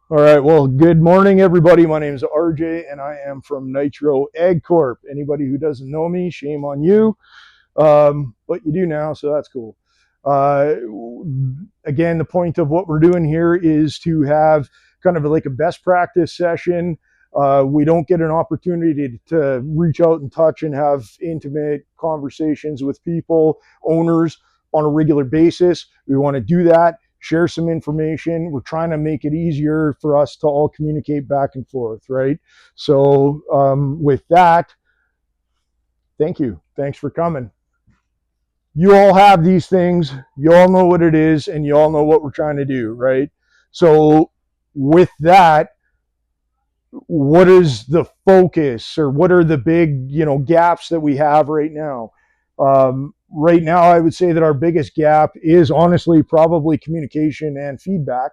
All right. Well, good morning, everybody. My name is RJ, and I am from NYTRO Ag Corp. Anybody who doesn't know me, shame on you. But you do now, so that's cool. Uh, Again, the point of what we're doing here is to have kind of like a best practice session. We don't get an opportunity to reach out and touch and have intimate conversations with people, owners, on a regular basis. We want to do that, share some information. We're trying to make it easier for us to all communicate back and forth, right? So, with that, thank you. Thanks for coming. You all have these things, you all know what it is, and you all know what we're trying to do, right? So, with that, what is the focus, or what are the big, gaps that we have right now? Right now, I would say that our biggest gap is honestly probably communication and feedback.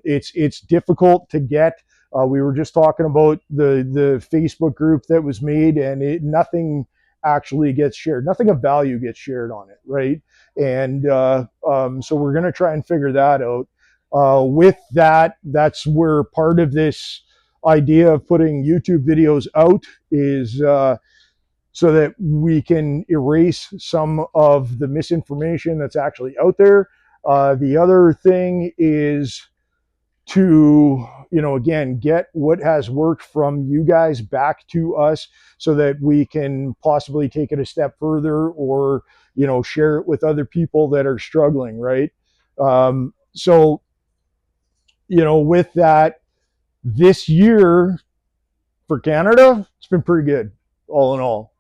It's difficult to get. We were just talking about the Facebook group that was made, and nothing actually gets shared. Nothing of value gets shared on it, right? And so we're going to try and figure that out. With that, that's where part of this idea of putting YouTube videos out is so that we can erase some of the misinformation that's actually out there. The other thing is to, again, get what has worked from you guys back to us so that we can possibly take it a step further, or, share it with other people that are struggling, right? So, with that, this year for Canada, it's been pretty good, all in all.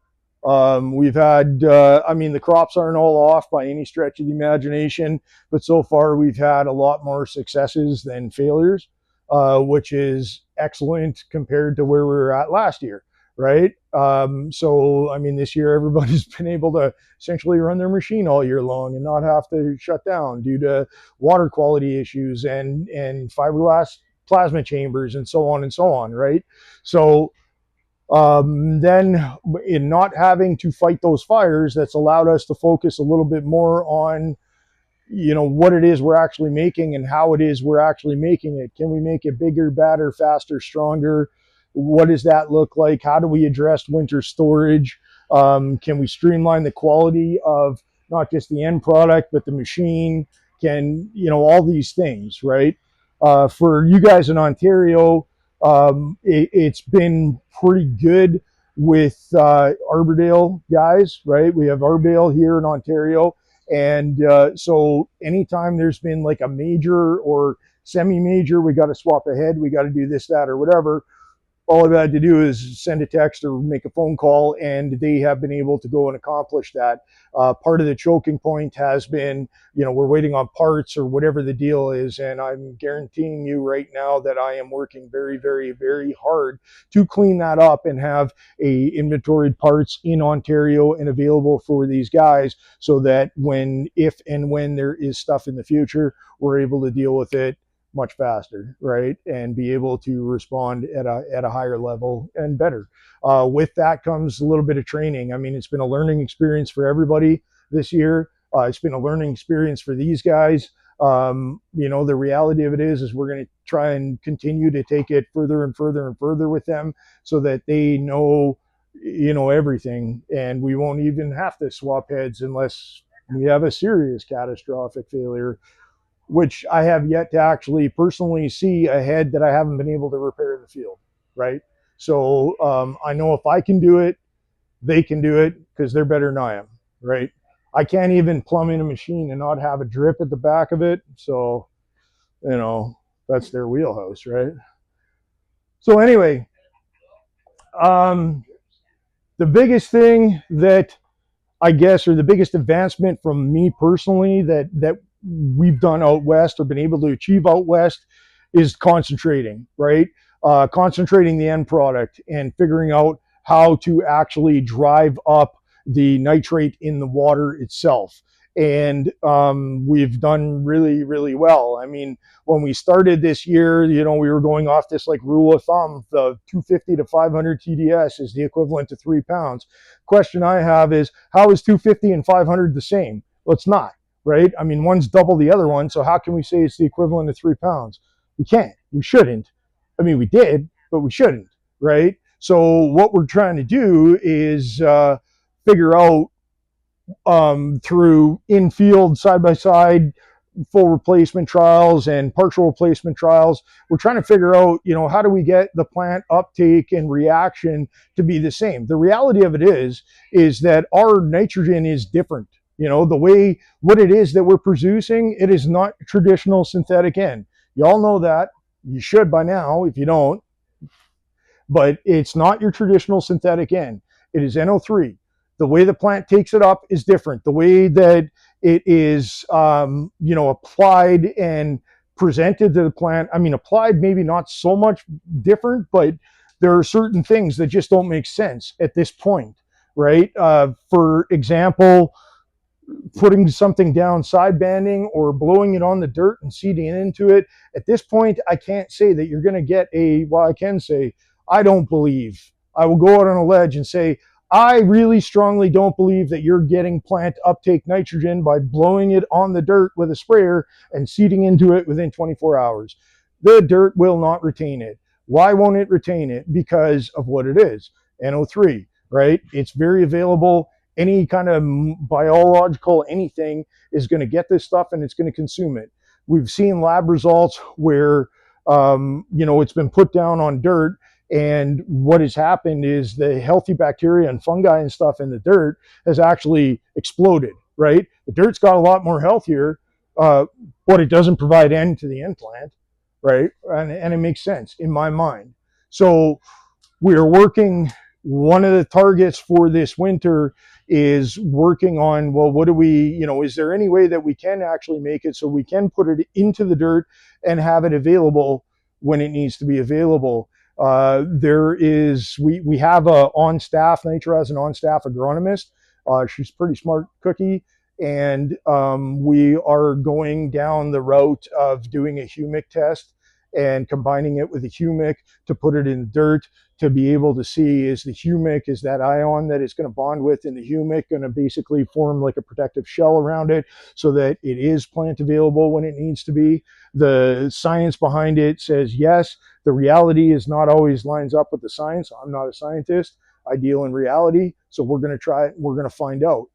We've had, the crops aren't all off by any stretch of the imagination, but so far we've had a lot more successes than failures, which is excellent compared to where we were at last year, right? This year everybody's been able to essentially run their machine all year long and not have to shut down due to water quality issues and fiberglass plasma chambers and so on, right? So, then in not having to fight those fires, that's allowed us to focus a little bit more on, what it is we're actually making and how it is we're actually making it. Can we make it bigger, badder, faster, stronger? What does that look like? How do we address winter storage? Can we streamline the quality of not just the end product, but the machine? Can, all these things, right? For you guys in Ontario, it's been pretty good with Arbordale guys, right? We have Arbordale here in Ontario. And so anytime there's been like a major or semi-major, we got to swap ahead, we got to do this, that, or whatever. All I've had to do is send a text or make a phone call, and they have been able to go and accomplish that. Part of the choking point has been, we're waiting on parts or whatever the deal is, and I'm guaranteeing you right now that I am working very, very, very hard to clean that up and have a inventoried parts in Ontario and available for these guys, so that if and when there is stuff in the future, we're able to deal with it much faster, right? And be able to respond at a higher level and better. With that comes a little bit of training. It's been a learning experience for everybody this year. It's been a learning experience for these guys. The reality of it is we're going to try and continue to take it further and further and further with them, so that they know, everything, and we won't even have to swap heads unless we have a serious catastrophic failure, which I have yet to actually personally see a head that I haven't been able to repair in the field, right? So I know if I can do it, they can do it, because they're better than I am, right? I can't even plumb in a machine and not have a drip at the back of it. So, that's their wheelhouse, right? So anyway, the biggest thing that I guess, or the biggest advancement from me personally that we've done out west, or been able to achieve out west, is concentrating, right? Concentrating the end product and figuring out how to actually drive up the nitrate in the water itself. And we've done really, really well. When we started this year, we were going off this like rule of thumb: the 250 to 500 TDS is the equivalent to 3 pounds. Question I have is, how is 250 and 500 the same? Well, it's not, right? One's double the other one, so how can we say it's the equivalent of 3 pounds? We can't. We shouldn't. I mean, we did, but we shouldn't, right? So what we're trying to do is figure out through in-field side-by-side full replacement trials and partial replacement trials. We're trying to figure out, how do we get the plant uptake and reaction to be the same? The reality of it is that our nitrogen is different. The way what it is that we're producing, it is not traditional synthetic N. You all know that. You should by now if you don't. But it's not your traditional synthetic N. It is NO3. The way the plant takes it up is different. The way that it is, applied and presented to the plant. I mean, applied maybe not so much different, but there are certain things that just don't make sense at this point, right? For example, putting something down side banding or blowing it on the dirt and seeding into it. At this point, I can't say that you're going to get I can say, I don't believe. I will go out on a ledge and say, I really strongly don't believe that you're getting plant uptake nitrogen by blowing it on the dirt with a sprayer and seeding into it within 24 hours. The dirt will not retain it. Why won't it retain it? Because of what it is, NO3, right? It's very available. Any kind of biological anything is going to get this stuff and it's going to consume it. We've seen lab results where, it's been put down on dirt, and what has happened is the healthy bacteria and fungi and stuff in the dirt has actually exploded, right? The dirt's got a lot more healthier, but it doesn't provide N to the N plant, right? And it makes sense in my mind. So we are working, one of the targets for this winter is working on, well, what do we, is there any way that we can actually make it so we can put it into the dirt and have it available when it needs to be available? We have a on staff, NYTRO has an on staff agronomist. She's a pretty smart cookie. And we are going down the route of doing a humic test and combining it with a humic to put it in the dirt to be able to see, is the humic, is that ion that it's going to bond with in the humic going to basically form like a protective shell around it so that it is plant available when it needs to be. The science behind it says yes. The reality is not always lines up with the science. I'm not a scientist. I deal in reality. So we're going to try it. We're going to find out.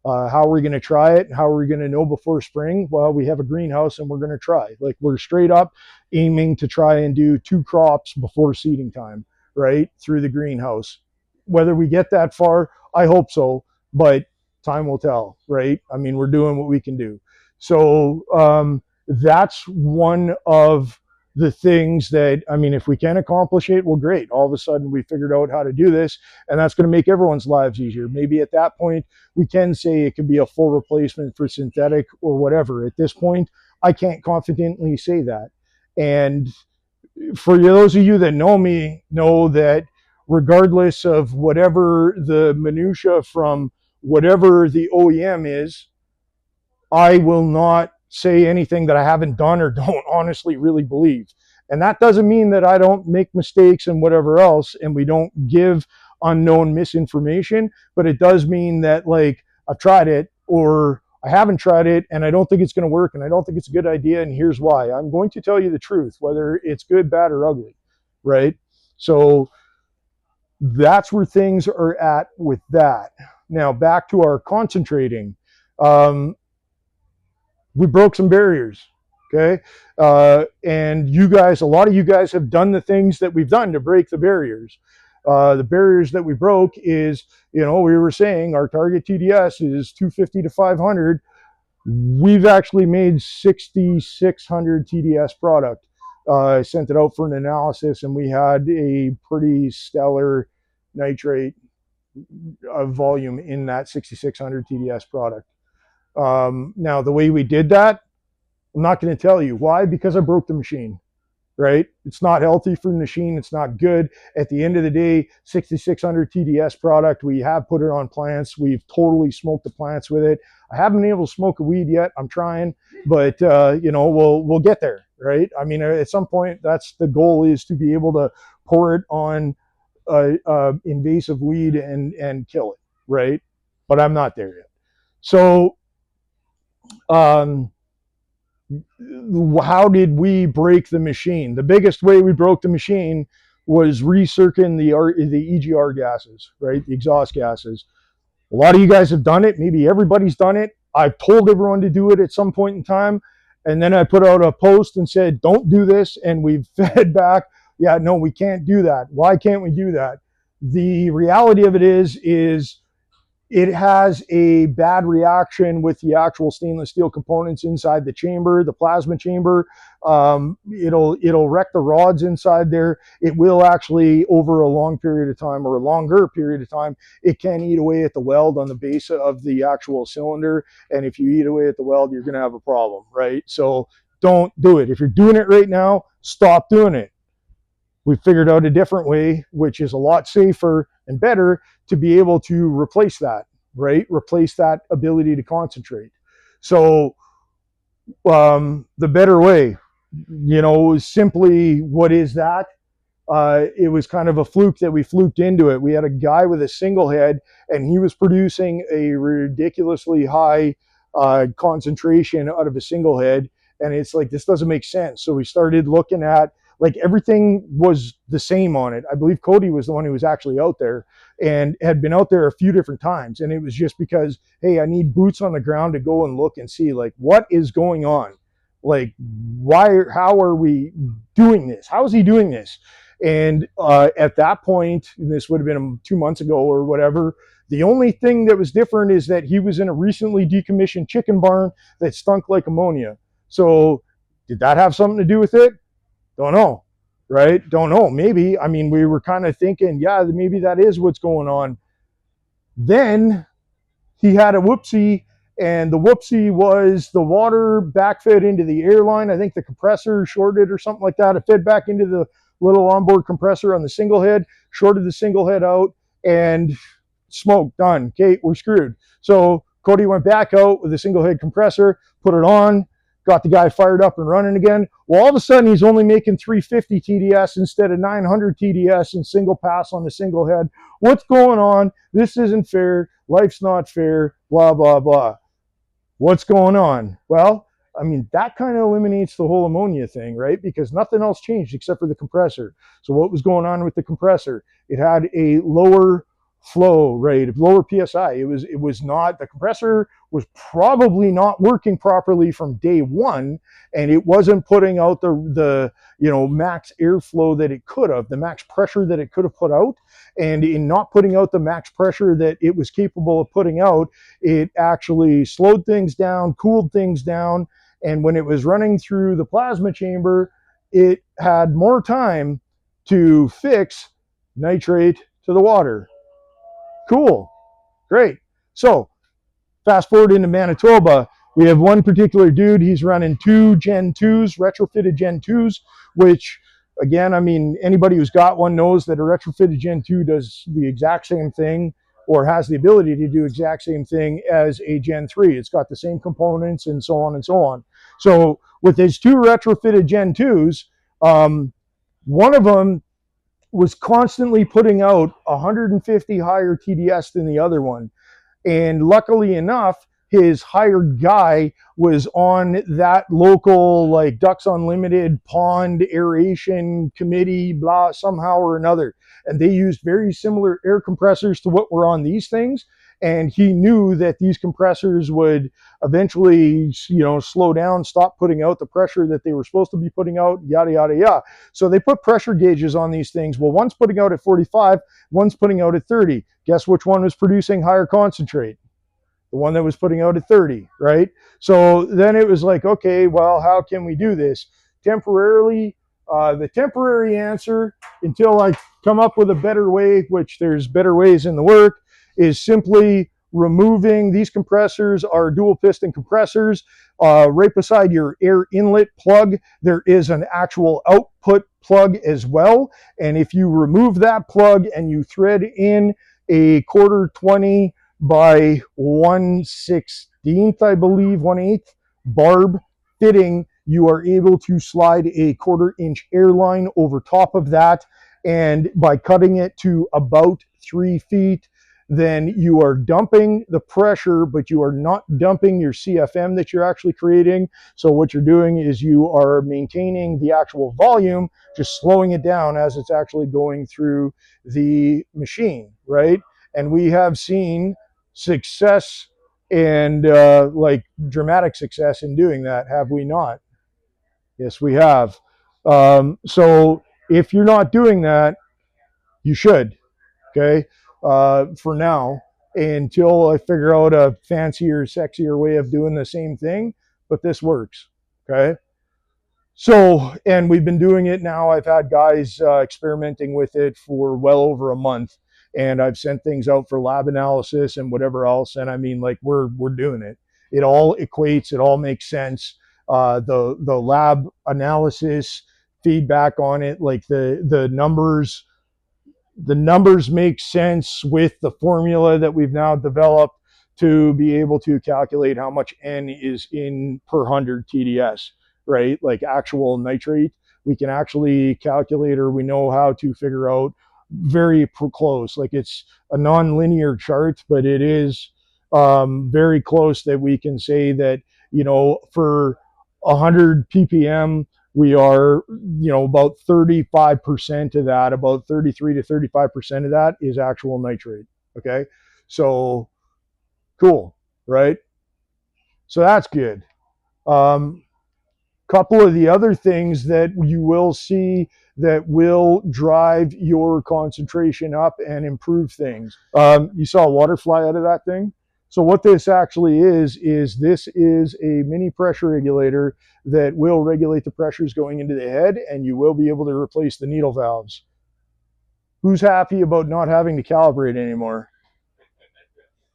How are we going to try it? How are we going to know before spring? Well, we have a greenhouse and we're going to try. Like, we're straight up aiming to try and do 2 crops before seeding time, right? Through the greenhouse. Whether we get that far, I hope so, but time will tell, right? I mean, we're doing what we can do. So that's one of the things that, I mean, if we can accomplish it, well, great. All of a sudden we figured out how to do this, and that's going to make everyone's lives easier. Maybe at that point we can say it could be a full replacement for synthetic or whatever. At this point, I can't confidently say that. And for those of you that know me, know that regardless of whatever the minutia from whatever the OEM is, I will not say anything that I haven't done or don't honestly really believe. And that doesn't mean that I don't make mistakes and whatever else, and we don't give unknown misinformation, but it does mean that, like, I've tried it, or I haven't tried it and I don't think it's going to work and I don't think it's a good idea, and here's why. I'm going to tell you the truth, whether it's good, bad, or ugly, right? So that's where things are at with that. Now back to our concentrating. We broke some barriers, okay? And you guys, a lot of you guys have done the things that we've done to break the barriers. The barriers that we broke is, we were saying our target TDS is 250 to 500. We've actually made 6,600 TDS product. I sent it out for an analysis, and we had a pretty stellar nitrate volume in that 6,600 TDS product. Now, the way we did that, I'm not going to tell you. Why? Because I broke the machine, right? It's not healthy for the machine. It's not good. At the end of the day, 6,600 TDS product, we have put it on plants. We've totally smoked the plants with it. I haven't been able to smoke a weed yet. I'm trying, but we'll get there, right? I mean, at some point, that's the goal, is to be able to pour it on invasive weed and kill it, right? But I'm not there yet. So how did we break the machine? The biggest way we broke the machine was recirculating the EGR gases, right? The exhaust gases. A lot of you guys have done it. Maybe everybody's done it. I've told everyone to do it at some point in time. And then I put out a post and said, don't do this. And we've fed back, yeah, no, we can't do that. Why can't we do that? The reality of it is it has a bad reaction with the actual stainless steel components inside the chamber, the plasma chamber. It'll wreck the rods inside there. It will actually, over a long period of time or a longer period of time, it can eat away at the weld on the base of the actual cylinder. And if you eat away at the weld, you're going to have a problem, right? So don't do it. If you're doing it right now, stop doing it. We figured out a different way, which is a lot safer and better to be able to replace that, right? Replace that ability to concentrate. So the better way, is simply, what is that? It was kind of a fluke that we fluked into it. We had a guy with a single head, and he was producing a ridiculously high concentration out of a single head. And it's like, this doesn't make sense. So we started looking at, like, everything was the same on it. I believe Cody was the one who was actually out there and had been out there a few different times. And it was just because, hey, I need boots on the ground to go and look and see, like, what is going on? Like, how are we doing this? How is he doing this? And at that point, and this would have been 2 months ago or whatever, the only thing that was different is that he was in a recently decommissioned chicken barn that stunk like ammonia. So did that have something to do with it? Don't know, right? Don't know. Maybe. I mean, we were kind of thinking, yeah, maybe that is what's going on. Then he had a whoopsie, and the whoopsie was the water backfed into the airline. I think the compressor shorted or something like that. It fed back into the little onboard compressor on the single head, shorted the single head out, and smoke, done. Okay, we're screwed. So Cody went back out with the single head compressor, put it on, got the guy fired up and running again. Well, all of a sudden, he's only making 350 TDS instead of 900 TDS in single pass on the single head. What's going on? This isn't fair. Life's not fair. Blah, blah, blah. What's going on? Well, I mean, that kind of eliminates the whole ammonia thing, right? Because nothing else changed except for the compressor. So what was going on with the compressor? It had a lower flow rate, lower PSI. It was not, the compressor was probably not working properly from day one, and it wasn't putting out the max airflow that it could have, the max pressure that it could have put out. And in not putting out the max pressure that it was capable of putting out, it actually slowed things down, cooled things down, and when it was running through the plasma chamber, it had more time to fix nitrate to the water. Cool. Great. So fast forward into Manitoba, we have one particular dude. He's running 2 Gen 2s, retrofitted Gen 2s, which, again, I mean, anybody who's got one knows that a retrofitted Gen 2 does the exact same thing, or has the ability to do exact same thing as a Gen 3. It's got the same components and so on and so on. So with his 2 retrofitted Gen 2s, one of them was constantly putting out 150 higher TDS than the other one. And luckily enough, his hired guy was on that local, like, Ducks Unlimited pond aeration committee, blah, somehow or another. And they used very similar air compressors to what were on these things. And he knew that these compressors would eventually, slow down, stop putting out the pressure that they were supposed to be putting out, yada, yada, yada. So they put pressure gauges on these things. Well, one's putting out at 45, one's putting out at 30. Guess which one was producing higher concentrate? The one that was putting out at 30, right? So then it was like, okay, well, how can we do this? Temporarily, the temporary answer, until I come up with a better way, which there's better ways in the work, is simply removing these compressors. Are dual piston compressors. Right beside your air inlet plug, there is an actual output plug as well. And if you remove that plug and you thread in a 1/4-20 by 1/16, I believe, 1/8 barb fitting, you are able to slide a 1/4-inch airline over top of that. And by cutting it to about 3 feet, then you are dumping the pressure, but you are not dumping your CFM that you're actually creating. So what you're doing is you are maintaining the actual volume, just slowing it down as it's actually going through the machine, right? And we have seen success and like dramatic success in doing that, have we not? Yes, we have. So if you're not doing that, you should, okay, for now, until I figure out a fancier, sexier way of doing the same thing, but this works, okay? So, and we've been doing it now. I've had guys experimenting with it for well over a month, and I've sent things out for lab analysis and whatever else. And I mean, like we're doing it. It all equates. It all makes sense. The lab analysis feedback on it, like the numbers make sense with the formula that we've now developed to be able to calculate how much N is in per 100 TDS, right? Like actual nitrate. We can actually calculate, or we know how to figure out very close. Like it's a non-linear chart, but it is very close that we can say that, you know, for 100 ppm, we are, you know, about 35% of that, about 33 to 35% of that is actual nitrate. Okay. So cool, right? So that's good. Couple of the other things that you will see that will drive your concentration up and improve things. You saw water fly out of that thing. So what this actually is this is a mini pressure regulator that will regulate the pressures going into the head, and you will be able to replace the needle valves. Who's happy about not having to calibrate anymore?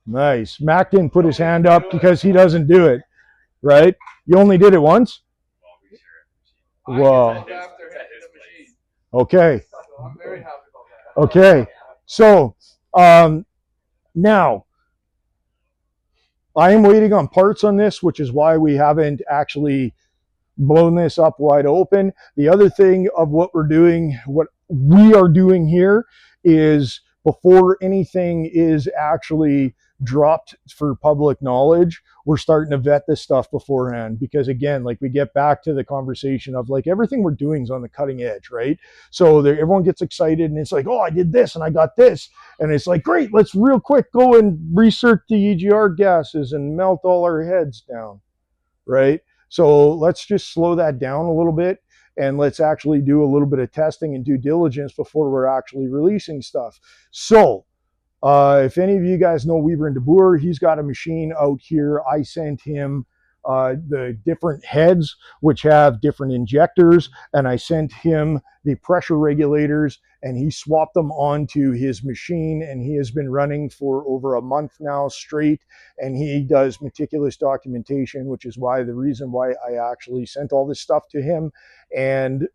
Nice. Mac didn't put his hand up because he doesn't do it, right? You only did it once? Whoa. Okay. Okay. So now I am waiting on parts on this, which is why we haven't actually blown this up wide open. The other thing of what we are doing here is, before anything is actually dropped for public knowledge, we're starting to vet this stuff beforehand, because again, like we get back to the conversation of like everything we're doing is on the cutting edge, right? So everyone gets excited and it's like, oh, I did this and I got this, and it's like, great, let's real quick go and recirc the EGR gases and melt all our heads down, right? So let's just slow that down a little bit, and let's actually do a little bit of testing and due diligence before we're actually releasing stuff. So if any of you guys know Weber and DeBoer, he's got a machine out here. I sent him the different heads, which have different injectors, and I sent him the pressure regulators, and he swapped them onto his machine, and he has been running for over a month now straight, and he does meticulous documentation, which is why the reason why I actually sent all this stuff to him. And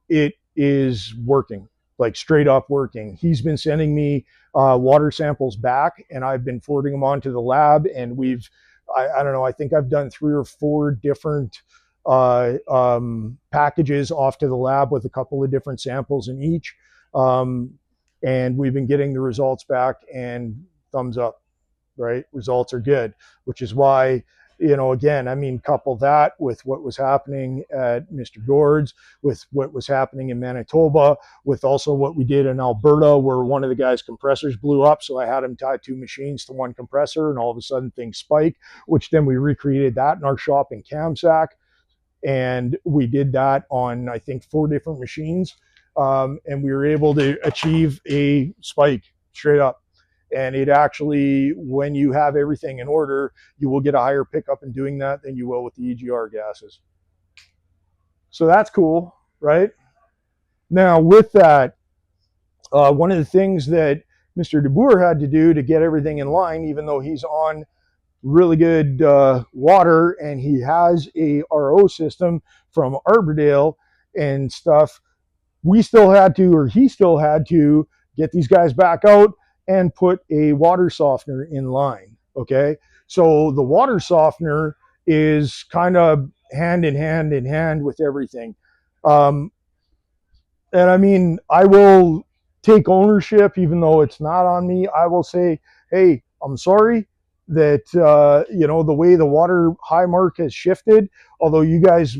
it is working, like straight up working. He's been sending me water samples back, and I've been forwarding them on to the lab, and I don't know, I think I've done 3 or 4 different packages off to the lab with a couple of different samples in each. And we've been getting the results back, and thumbs up, right? Results are good, which is why, you know, again, I mean, couple that with what was happening at Mr. Gord's, with what was happening in Manitoba, with also what we did in Alberta, where one of the guy's compressors blew up. So I had him tie 2 machines to 1 compressor, and all of a sudden things spike, which then we recreated that in our shop in Kamsack. And we did that on, I think, 4 different machines. And we were able to achieve a spike straight up. And it actually, when you have everything in order, you will get a higher pickup in doing that than you will with the EGR gases. So that's cool, right? Now with that, one of the things that Mr. DeBoer had to do to get everything in line, even though he's on really good water and he has a RO system from Arbordale and stuff, he still had to get these guys back out and put a water softener in line. Okay, so the water softener is kind of hand in hand with everything. And I mean, I will take ownership, even though it's not on me. I will say, hey, I'm sorry that, you know, the way the water high mark has shifted, although you guys,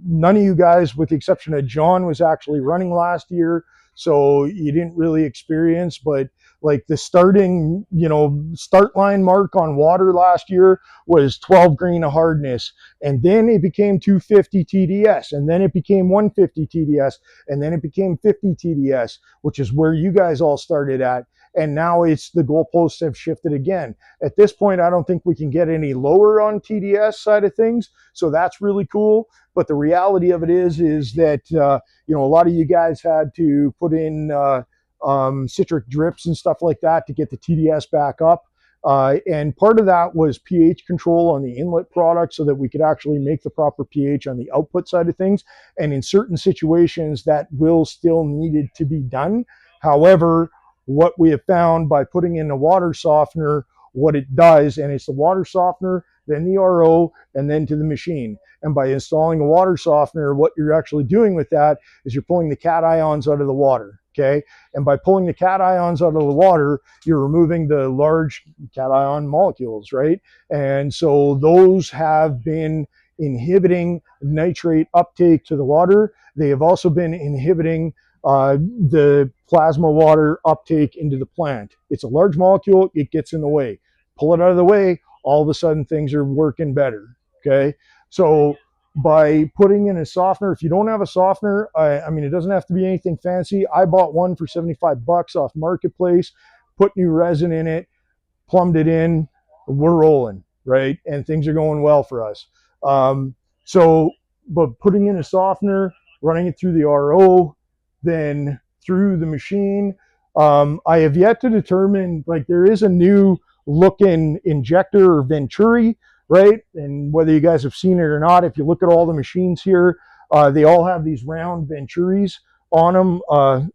none of you guys, with the exception of John, was actually running last year. So you didn't really experience, but like the starting, you know, start line mark on water last year was 12 grain of hardness. And then it became 250 TDS. And then it became 150 TDS. And then it became 50 TDS, which is where you guys all started at. And now it's the goalposts have shifted again. At this point, I don't think we can get any lower on TDS side of things. So that's really cool. But the reality of it is that, you know, a lot of you guys had to put in citric drips and stuff like that to get the TDS back up. And part of that was pH control on the inlet product so that we could actually make the proper pH on the output side of things. And in certain situations, that will still needed to be done. However, what we have found by putting in a water softener, what it does, and it's the water softener, then the RO, and then to the machine. And by installing a water softener, what you're actually doing with that is you're pulling the cations out of the water, okay? And by pulling the cations out of the water, you're removing the large cation molecules, right? And so those have been inhibiting nitrate uptake to the water. They have also been inhibiting the plasma water uptake into the plant. It's a large molecule, it gets in the way. Pull it out of the way, all of a sudden things are working better, okay? So by putting in a softener, if you don't have a softener, I mean, it doesn't have to be anything fancy. I bought one for 75 bucks off Marketplace, put new resin in it, plumbed it in, we're rolling, right? And things are going well for us. But putting in a softener, running it through the RO, then through the machine. I have yet to determine, like, there is a new looking injector or venturi, right? And whether you guys have seen it or not, if you look at all the machines here, they all have these round venturis on them,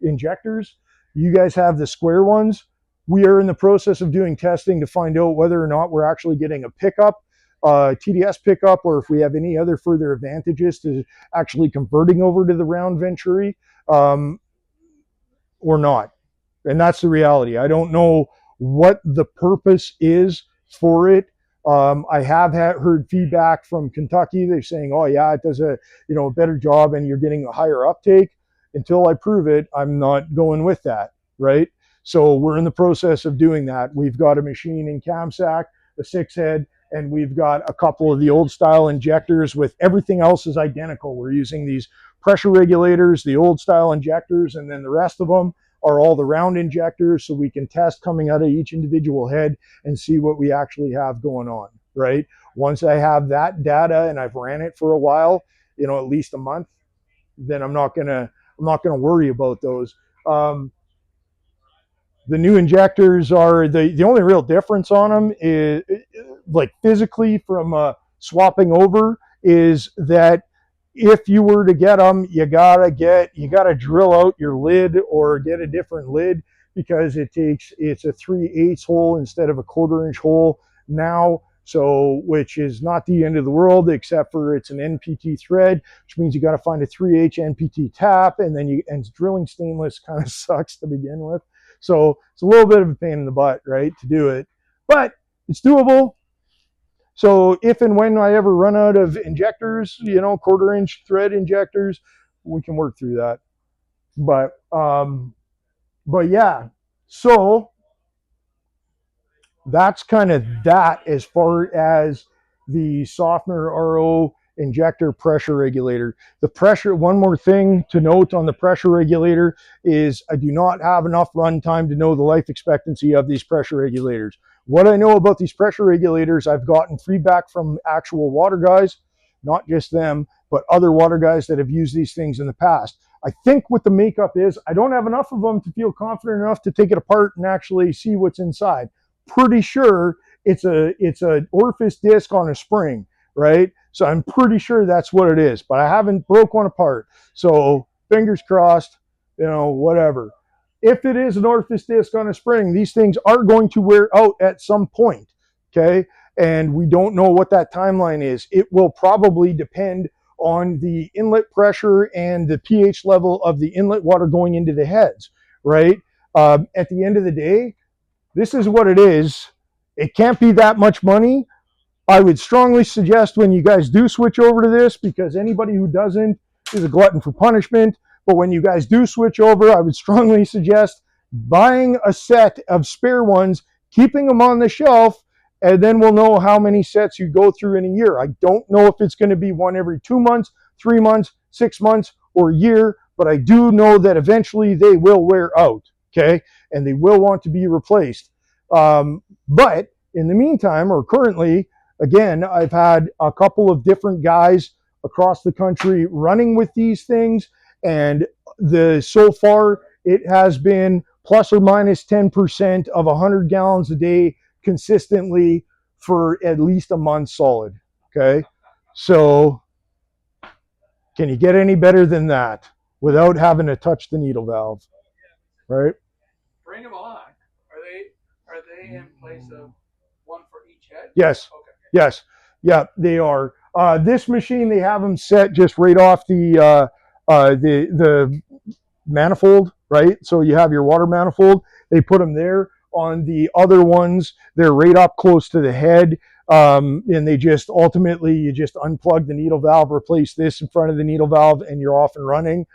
injectors. You guys have the square ones. We are in the process of doing testing to find out whether or not we're actually getting a pickup, TDS pickup, or if we have any other further advantages to actually converting over to the round venturi. Or not. And that's the reality. I don't know what the purpose is for it. I have heard feedback from Kentucky. They're saying, oh yeah, it does a better job and you're getting a higher uptake. Until I prove it, I'm not going with that, right? So we're in the process of doing that. We've got a machine in Camsack, a 6-head, and we've got a couple of the old style injectors with everything else is identical. We're using these pressure regulators, the old style injectors, and then the rest of them are all the round injectors, so we can test coming out of each individual head and see what we actually have going on, right? Once I have that data and I've ran it for a while, you know, at least a month, then I'm not gonna worry about those. The new injectors are the only real difference on them is, like, physically from swapping over, is that if you were to get them, you gotta drill out your lid or get a different lid, because it's a 3/8 hole instead of a 1/4 inch hole now. So, which is not the end of the world, except for it's an NPT thread, which means you got to find a 3H NPT tap, and then drilling stainless kind of sucks to begin with. So it's a little bit of a pain in the butt, right, to do it, but it's doable. So if and when I ever run out of injectors, 1/4 inch thread injectors, we can work through that. But yeah, so that's kind of that as far as the softener RO injector pressure regulator. The pressure, one more thing to note on the pressure regulator is I do not have enough runtime to know the life expectancy of these pressure regulators. What I know about these pressure regulators, I've gotten feedback from actual water guys, not just them, but other water guys that have used these things in the past. I think what the makeup is, I don't have enough of them to feel confident enough to take it apart and actually see what's inside. Pretty sure it's a orifice disc on a spring, right? So I'm pretty sure that's what it is, but I haven't broke one apart. So fingers crossed, whatever. If it is an orifice disc on a spring, these things are going to wear out at some point, okay? And we don't know what that timeline is. It will probably depend on the inlet pressure and the pH level of the inlet water going into the heads, right? At the end of the day, this is what it is. It can't be that much money. I would strongly suggest when you guys do switch over to this, because anybody who doesn't is a glutton for punishment. But when you guys do switch over, I would strongly suggest buying a set of spare ones, keeping them on the shelf, and then we'll know how many sets you go through in a year. I don't know if it's going to be one every 2 months, 3 months, 6 months, or a year, but I do know that eventually they will wear out, okay? And they will want to be replaced. But in the meantime, or currently, again, I've had a couple of different guys across the country running with these things, and so far it has been plus or minus 10% of 100 gallons a day consistently for at least a month solid. Okay, so can you get any better than that without having to touch the needle valve, right? Bring them on. Are they in place of one for each head? Yes. Okay. Yes. Yeah, they are. This machine, they have them set just right off the manifold, right? So you have your water manifold. They put them there. On the other ones, they're right up close to the head. And they just ultimately, you just unplug the needle valve, replace this in front of the needle valve, and you're off and running.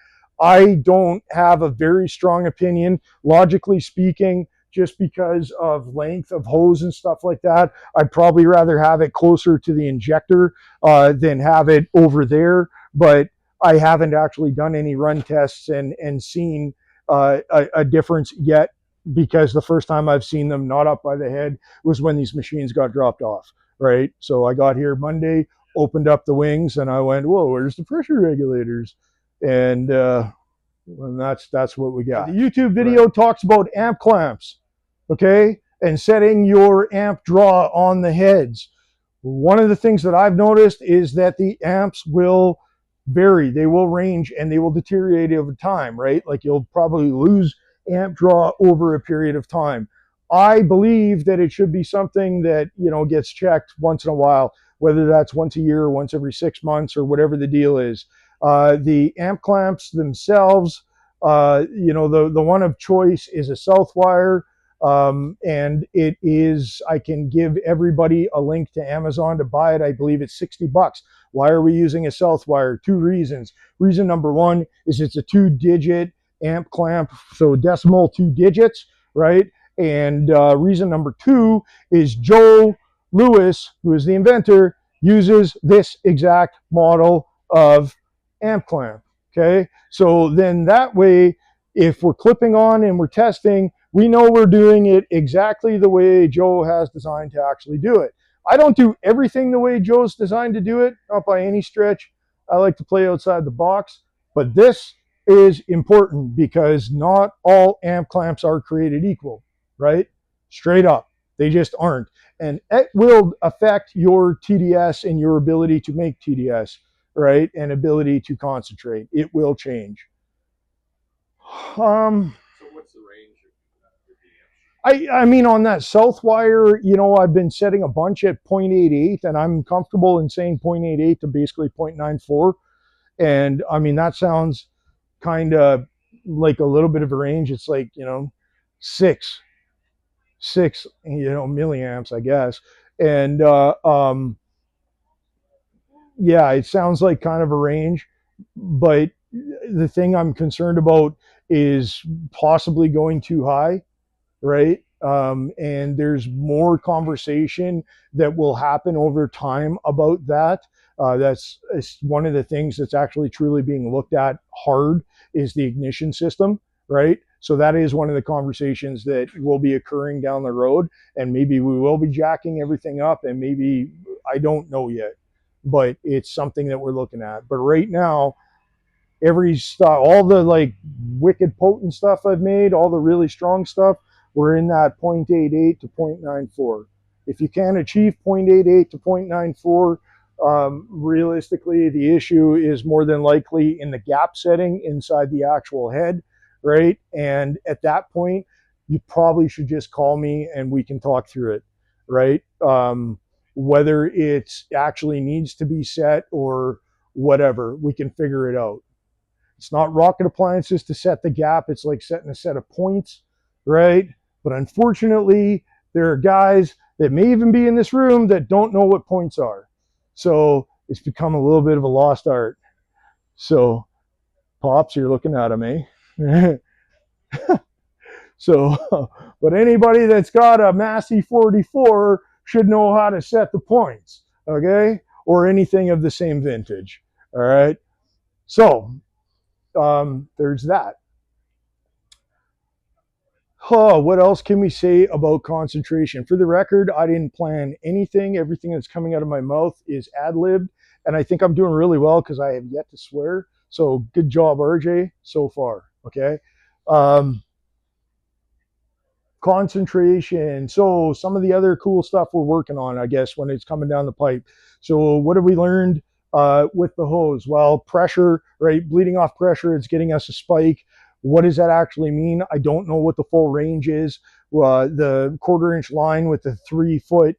I don't have a very strong opinion, logically speaking, just because of length of hose and stuff like that. I'd probably rather have it closer to the injector than have it over there. But I haven't actually done any run tests and seen a difference yet, because the first time I've seen them not up by the head was when these machines got dropped off, right? So I got here Monday, opened up the wings, and I went, whoa, where's the pressure regulators? And that's what we got. The YouTube video talks about amp clamps, okay, and setting your amp draw on the heads. One of the things that I've noticed is that the amps will vary, they will range, and they will deteriorate over time, right? Like you'll probably lose amp draw over a period of time. I believe that it should be something that, you know, gets checked once in a while, whether that's once a year or once every 6 months or whatever the deal is. The amp clamps themselves, you know, the one of choice is a Southwire. And it is, I can give everybody a link to Amazon to buy it. I believe it's $60. Why are we using a Southwire? 2 reasons. Reason number 1 is it's a 2-digit amp clamp, so decimal 2 digits, right? And reason number 2 is Joe Lewis, who is the inventor, uses this exact model of amp clamp, okay? So then that way, if we're clipping on and we're testing, we know we're doing it exactly the way Joe has designed to actually do it. I don't do everything the way Joe's designed to do it, not by any stretch. I like to play outside the box, but this is important because not all amp clamps are created equal, right? Straight up, they just aren't. And it will affect your TDS and your ability to make TDS, right? And ability to concentrate. It will change. So what's the range? I mean, on that Southwire, you know, I've been setting a bunch at 0.88, and I'm comfortable in saying 0.88 to basically 0.94. And I mean, that sounds kind of like a little bit of a range. It's like, you know, six, you know, milliamps, I guess. And yeah, it sounds like kind of a range, but the thing I'm concerned about is possibly going too high, right? And there's more conversation that will happen over time about that. That's one of the things that's actually truly being looked at hard is the ignition system, right? So that is one of the conversations that will be occurring down the road, and maybe we will be jacking everything up, and maybe, I don't know yet, but it's something that we're looking at. But right now, every stuff, all the like wicked potent stuff I've made, all the really strong stuff, we're in that 0.88 to 0.94. If you can achieve 0.88 to 0.94, realistically, the issue is more than likely in the gap setting inside the actual head, right? And at that point, you probably should just call me and we can talk through it, right? Whether it actually needs to be set or whatever, we can figure it out. It's not rocket appliances to set the gap. It's like setting a set of points. right? But unfortunately, there are guys that may even be in this room that don't know what points are. So it's become a little bit of a lost art. So, Pops, you're looking at him, eh? So, but anybody that's got a Massey 44 should know how to set the points, okay? Or anything of the same vintage, all right? So, there's that. Oh, what else can we say about concentration? For the record, I didn't plan anything. Everything that's coming out of my mouth is ad-libbed, and I think I'm doing really well because I have yet to swear. So good job, RJ, so far, okay? Concentration. So some of the other cool stuff we're working on, I guess, when it's coming down the pipe. So what have we learned with the hose? Well, pressure, right? Bleeding off pressure, it's getting us a spike. What does that actually mean? I don't know what the full range is. The 1/4-inch line with the 3-foot,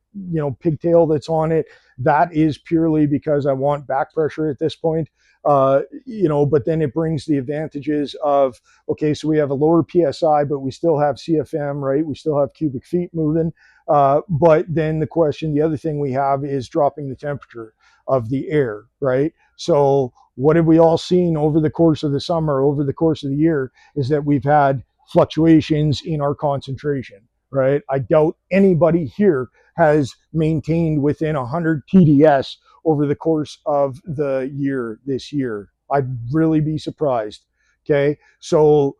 pigtail that's on it, that is purely because I want back pressure at this point. But then it brings the advantages of, okay, so we have a lower PSI, but we still have CFM, right? We still have cubic feet moving. But then the other thing we have is dropping the temperature of the air, right? So what have we all seen over the course of the summer, over the course of the year, is that we've had fluctuations in our concentration, right? I doubt anybody here has maintained within 100 TDS over the course of the year this year. I'd really be surprised. Okay, so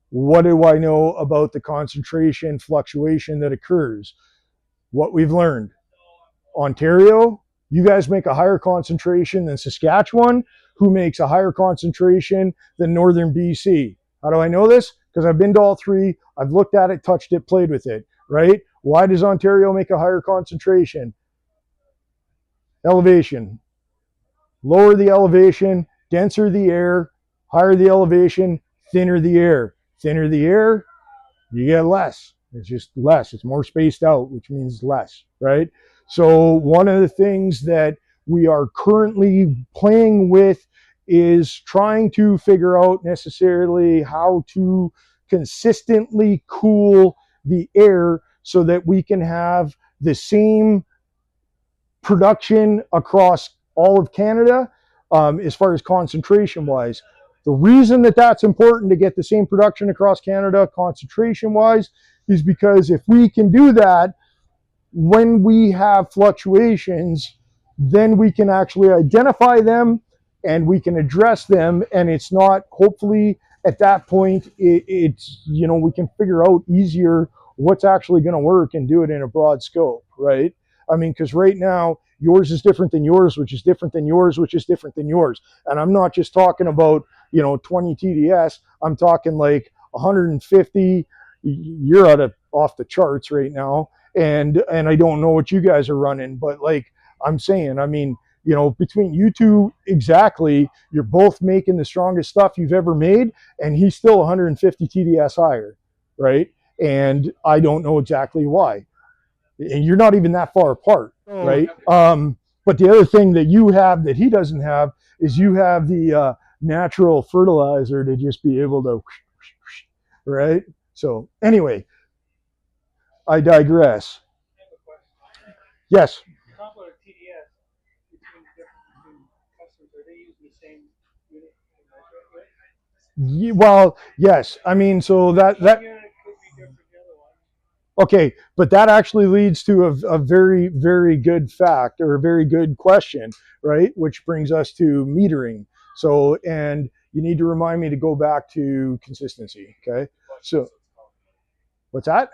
what do I know about the concentration fluctuation that occurs? What we've learned. Ontario, you guys make a higher concentration than Saskatchewan, who makes a higher concentration than Northern BC. How do I know this? Because I've been to all three. I've looked at it, touched it, played with it, right? Why does Ontario make a higher concentration? Elevation. Lower the elevation, denser the air, higher the elevation, thinner the air. Thinner the air, you get less. It's just less. It's more spaced out, which means less, right? So one of the things that we are currently playing with is trying to figure out necessarily how to consistently cool the air so that we can have the same production across all of Canada, as far as concentration wise. The reason that that's important to get the same production across Canada concentration wise is because if we can do that, when we have fluctuations, then we can actually identify them and we can address them. And it's not, hopefully at that point, it's, we can figure out easier what's actually going to work and do it in a broad scope, right? I mean, because right now, yours is different than yours, which is different than yours, which is different than yours. And I'm not just talking about, 20 TDS. I'm talking like 150. You're off the charts right now. And I don't know what you guys are running, but like I'm saying, I mean, between you two, exactly, you're both making the strongest stuff you've ever made, and he's still 150 TDS higher, right? And I don't know exactly why. And you're not even that far apart, right? But the other thing that you have that he doesn't have is you have the natural fertilizer to just be able to, right? So anyway, I digress. Yes. Talk about a TDS between customers. Are they using the same unit? Well, yes. I mean, so that unit could be different than the other one. Okay, but that actually leads to a very, very good fact, or a very good question, right? Which brings us to metering. So, and you need to remind me to go back to consistency, okay? So, what's that?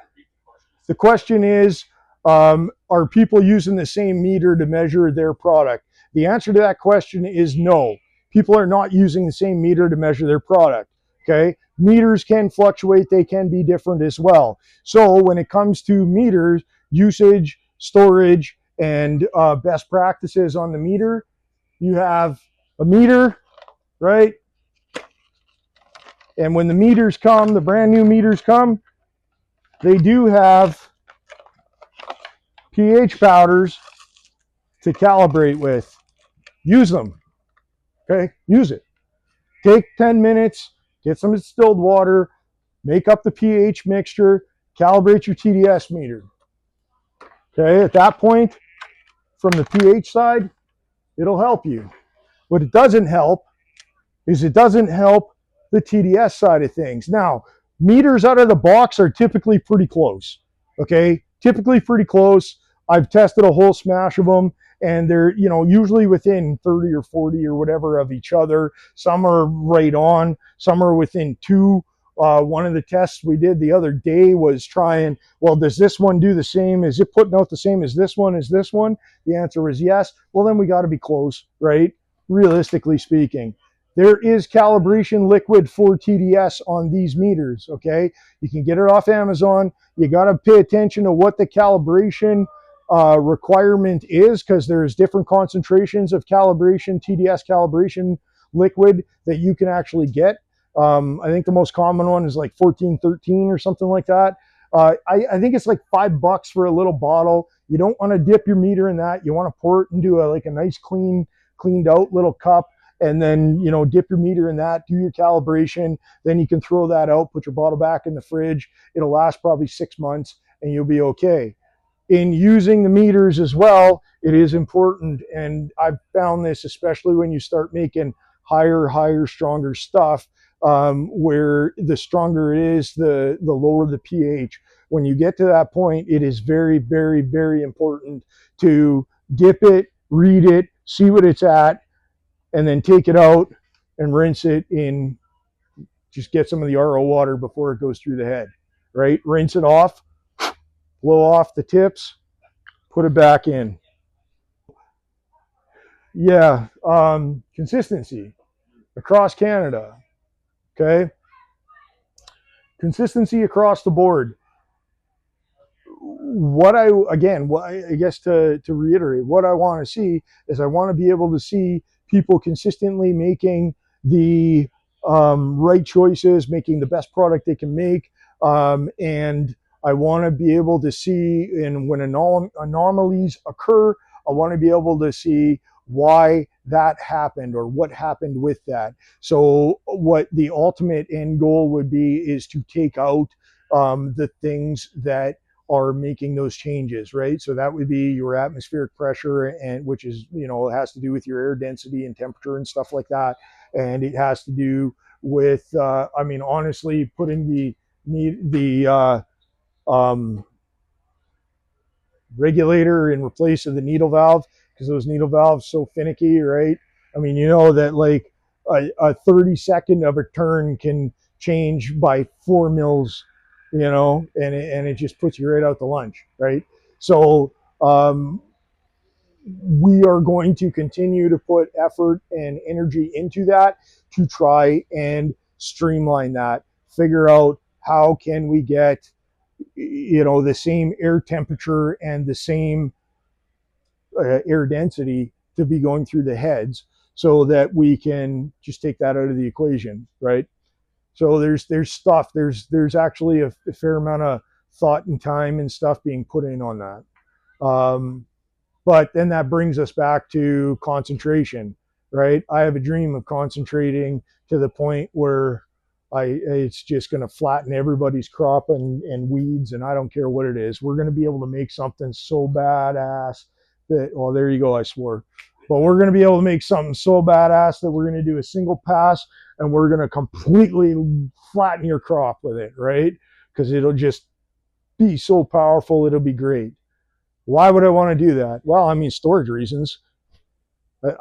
The question is, are people using the same meter to measure their product? The answer to that question is no. People are not using the same meter to measure their product, okay? Meters can fluctuate, they can be different as well. So when it comes to meters, usage, storage, and best practices on the meter, you have a meter, right? And when the meters come, the brand new meters come, they do have pH powders to calibrate with. Use them, okay? Use it. Take 10 minutes, get some distilled water, make up the pH mixture, calibrate your TDS meter. Okay, at that point, from the pH side, it'll help you. What it doesn't help is it doesn't help the TDS side of things. Now, meters out of the box are typically pretty close. Okay, typically pretty close. I've tested a whole smash of them, and they're, you know, usually within 30 or 40 or whatever of each other. Some are right on, some are within 2. One of the tests we did the other day was trying, well, does this one do the same? Is it putting out the same as this one? Is this one? The answer was yes. Well, then we got to be close, right? Realistically speaking. There is calibration liquid for TDS on these meters, okay? You can get it off Amazon. You got to pay attention to what the calibration requirement is, because there's different concentrations of calibration, TDS calibration liquid that you can actually get. I think the most common one is like 1413 or something like that. I think it's like $5 for a little bottle. You don't want to dip your meter in that. You want to pour it into like a nice cleaned out little cup, and then, you know, dip your meter in that, do your calibration. Then you can throw that out, put your bottle back in the fridge. It'll last probably 6 months and you'll be okay. In using the meters as well, it is important, and I've found this especially when you start making higher, stronger stuff, where the stronger it is, the lower the pH. When you get to that point, it is very important to dip it, read it, see what it's at, and then take it out and rinse it in. Just get some of the RO water before it goes through the head, right? Rinse it off, blow off the tips, put it back in. Yeah, consistency across Canada, okay? Consistency across the board. I guess to reiterate, what I want to see is I want to be able to see people consistently making the right choices, making the best product they can make, and I want to be able to see, and when anomalies occur, I want to be able to see why that happened or what happened with that. So what the ultimate end goal would be is to take out the things that are making those changes, right? So that would be your atmospheric pressure, and which is, you know, it has to do with your air density and temperature and stuff like that. And it has to do with, I mean, honestly, putting the regulator in replace of the needle valve, because those needle valves so finicky, right? I mean, you know that like a 30-second of a turn can change by 4 mils, you know, and it just puts you right out to lunch, right? So we are going to continue to put effort and energy into that to try and streamline that, figure out how can we get, you know, the same air temperature and the same air density to be going through the heads, so that we can just take that out of the equation, right? So there's stuff, there's actually a fair amount of thought and time and stuff being put in on that. But then that brings us back to concentration, right? I have a dream of concentrating to the point where it's just going to flatten everybody's crop and weeds, and I don't care what it is. We're going to be able to make something so badass that, well, there you go, I swore. But we're going to be able to make something so badass that we're going to do a single pass and we're going to completely flatten your crop with it, right? Because it'll just be so powerful, it'll be great. Why would I want to do that? Well, I mean, storage reasons.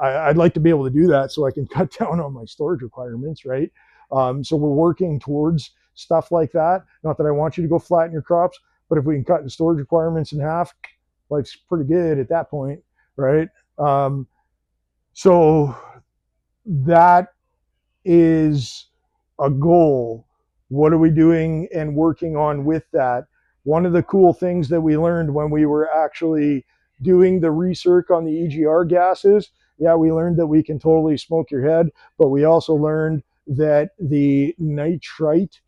I'd like to be able to do that so I can cut down on my storage requirements, right? So we're working towards stuff like that. Not that I want you to go flatten your crops, but if we can cut the storage requirements in half, life's pretty good at that point, right? So that is a goal. What are we doing and working on with that? One of the cool things that we learned when we were actually doing the recirc on the EGR gases, yeah, we learned that we can totally smoke your head, but we also learned that the nitrite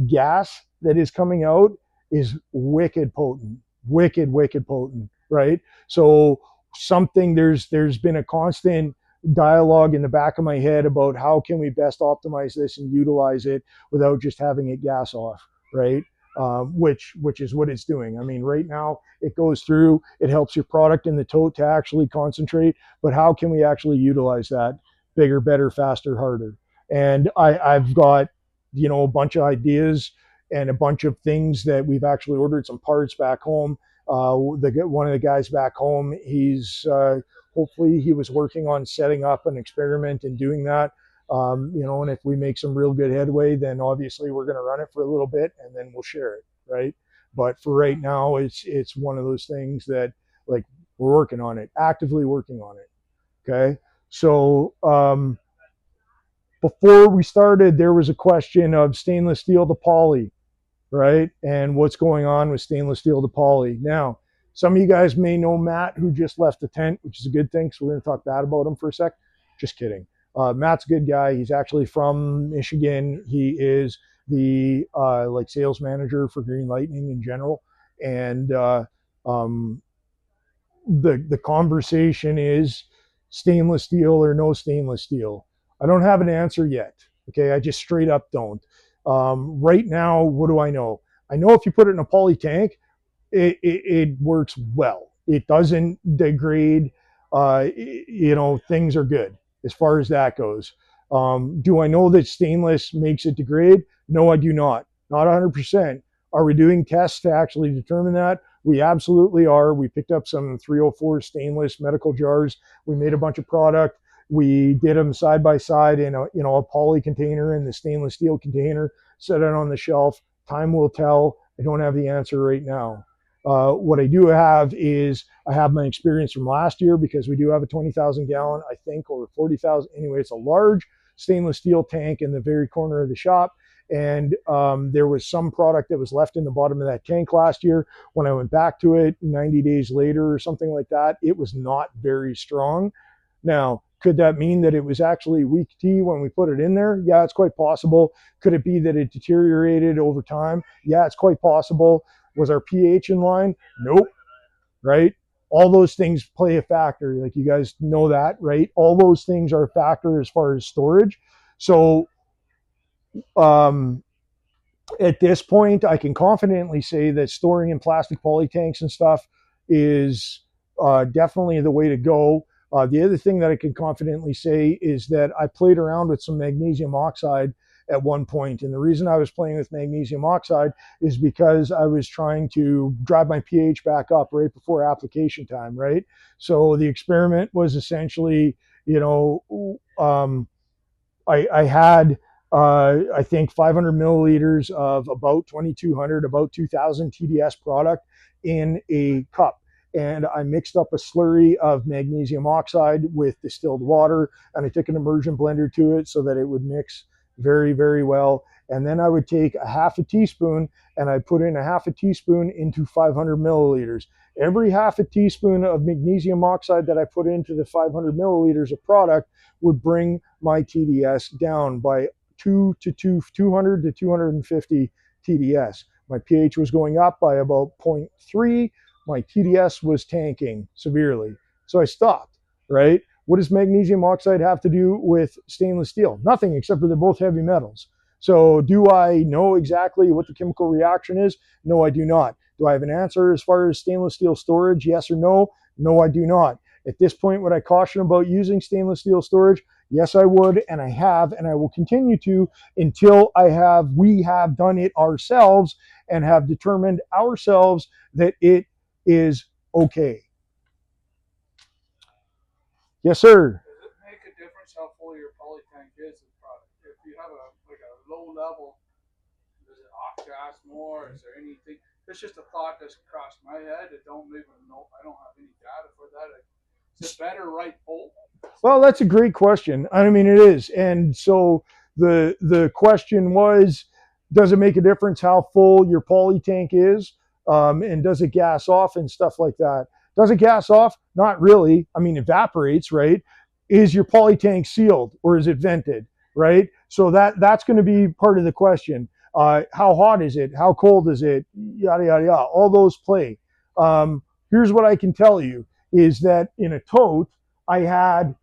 gas that is coming out is wicked potent, wicked potent, right? So there's been a constant dialogue in the back of my head about how can we best optimize this and utilize it without just having it gas off, right? Which is what it's doing. I mean, right now it goes through, it helps your product in the tote to actually concentrate, but how can we actually utilize that bigger, better, faster, harder? And I've got, a bunch of ideas and a bunch of things that we've actually ordered some parts back home. One of the guys back home, he's hopefully he was working on setting up an experiment and doing that. And if we make some real good headway, then obviously we're going to run it for a little bit and then we'll share it, right? But for right now, it's one of those things that, like, we're working on it, actively working on it. Okay, so before we started, there was a question of stainless steel to poly, right? And what's going on with stainless steel to poly. Now, some of you guys may know Matt, who just left the tent, which is a good thing. So we're going to talk bad about him for a sec. Just kidding. Matt's a good guy. He's actually from Michigan. He is the sales manager for Green Lightning in general. And the conversation is stainless steel or no stainless steel. I don't have an answer yet. Okay, I just straight up don't. Right now, what do I know? I know if you put it in a poly tank, it works well. It doesn't degrade. Things are good as far as that goes. Do I know that stainless makes it degrade? No, I do not. Not 100%. Are we doing tests to actually determine that? We absolutely are. We picked up some 304 stainless medical jars. We made a bunch of product. We did them side by side in a poly container and the stainless steel container, set it on the shelf. Time will tell. I don't have the answer right now. What I do have is I have my experience from last year, because we do have a 20,000 gallon, I think, or 40,000. Anyway, it's a large stainless steel tank in the very corner of the shop. And there was some product that was left in the bottom of that tank last year. When I went back to it 90 days later or something like that, it was not very strong. Now, could that mean that it was actually weak tea when we put it in there? Yeah, it's quite possible. Could it be that it deteriorated over time? Yeah, it's quite possible. Was our pH in line? Nope. Right? All those things play a factor. Like, you guys know that, right? All those things are a factor as far as storage. So at this point, I can confidently say that storing in plastic poly tanks and stuff is definitely the way to go. The other thing that I can confidently say is that I played around with some magnesium oxide at one point. And the reason I was playing with magnesium oxide is because I was trying to drive my pH back up right before application time, right? So the experiment was essentially, I had, I think, 500 milliliters of about 2,200, about 2,000 TDS product in a cup. And I mixed up a slurry of magnesium oxide with distilled water, and I took an immersion blender to it so that it would mix very, very well. And then I would take a half a teaspoon and I put in a half a teaspoon into 500 milliliters. Every half a teaspoon of magnesium oxide that I put into the 500 milliliters of product would bring my TDS down by 200 to 250 TDS. My pH was going up by about 0.3. My TDS was tanking severely. So I stopped, right? What does magnesium oxide have to do with stainless steel? Nothing, except for they're both heavy metals. So do I know exactly what the chemical reaction is? No, I do not. Do I have an answer as far as stainless steel storage? Yes or no? No, I do not. At this point, would I caution about using stainless steel storage? Yes, I would, and I have, and I will continue to until we have done it ourselves and have determined ourselves that it is okay. Yes, sir. Does it make a difference how full your poly tank is in product? If you have a low level, does it off gas more? Is there anything? It's just a thought that's crossed my head. I don't even know. I don't have any data for that. Is it better right full? Well, that's a great question. I mean, it is. And so the question was, does it make a difference how full your poly tank is? And does it gas off and stuff like that? Does it gas off? Not really. I mean, evaporates, right? Is your poly tank sealed or is it vented, right? So that's going to be part of the question. How hot is it? How cold is it? Yada, yada, yada. All those play. Here's what I can tell you is that in a tote, I had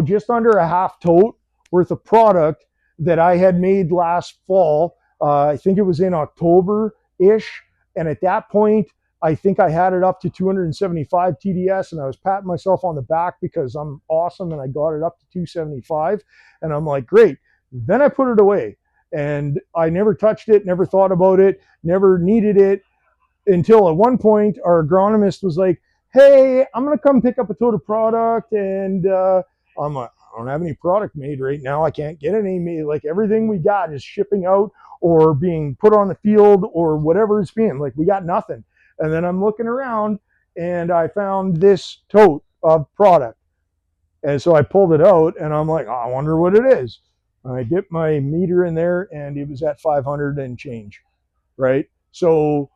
just under a half tote worth of product that I had made last fall. I think it was in October-ish. And at that point, I think I had it up to 275 TDS, and I was patting myself on the back because I'm awesome and I got it up to 275. And I'm like, great. Then I put it away and I never touched it, never thought about it, never needed it until at one point our agronomist was like, hey, I'm going to come pick up a total product. And I'm like, I don't have any product made right now. I can't get any made. Like everything we got is shipping out or being put on the field or whatever it's being. Like we got nothing. And then I'm looking around and I found this tote of product. And so I pulled it out and I'm like, oh, I wonder what it is. And I dipped my meter in there and it was at 500 and change, right? So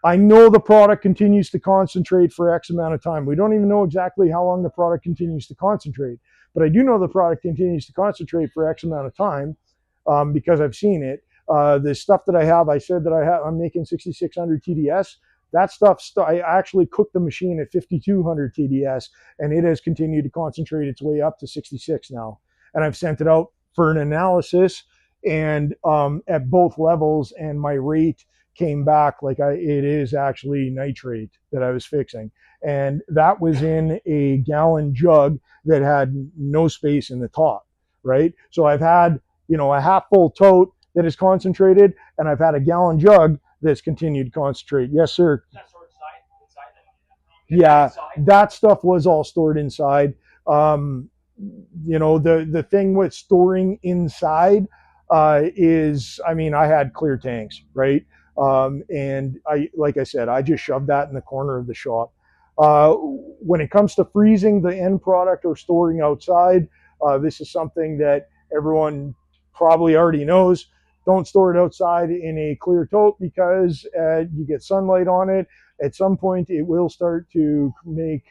I know the product continues to concentrate for X amount of time. We don't even know exactly how long the product continues to concentrate, but I do know the product continues to concentrate for X amount of time because I've seen it. The stuff that I have, I said that I'm making 6,600 TDS. That stuff, I actually cooked the machine at 5,200 TDS, and it has continued to concentrate its way up to 66 now. And I've sent it out for an analysis, and at both levels, and my rate came back like it is actually nitrate that I was fixing. And that was in a gallon jug that had no space in the top, right? So I've had, a half full tote that is concentrated, and I've had a gallon jug that's continued to concentrate. Yes, sir. That's stored inside Yeah, that stuff was all stored inside. The thing with storing inside is, I had clear tanks, right? And like I said, I just shoved that in the corner of the shop. When it comes to freezing the end product or storing outside, this is something that everyone probably already knows. Don't store it outside in a clear tote because you get sunlight on it. At some point, it will start to make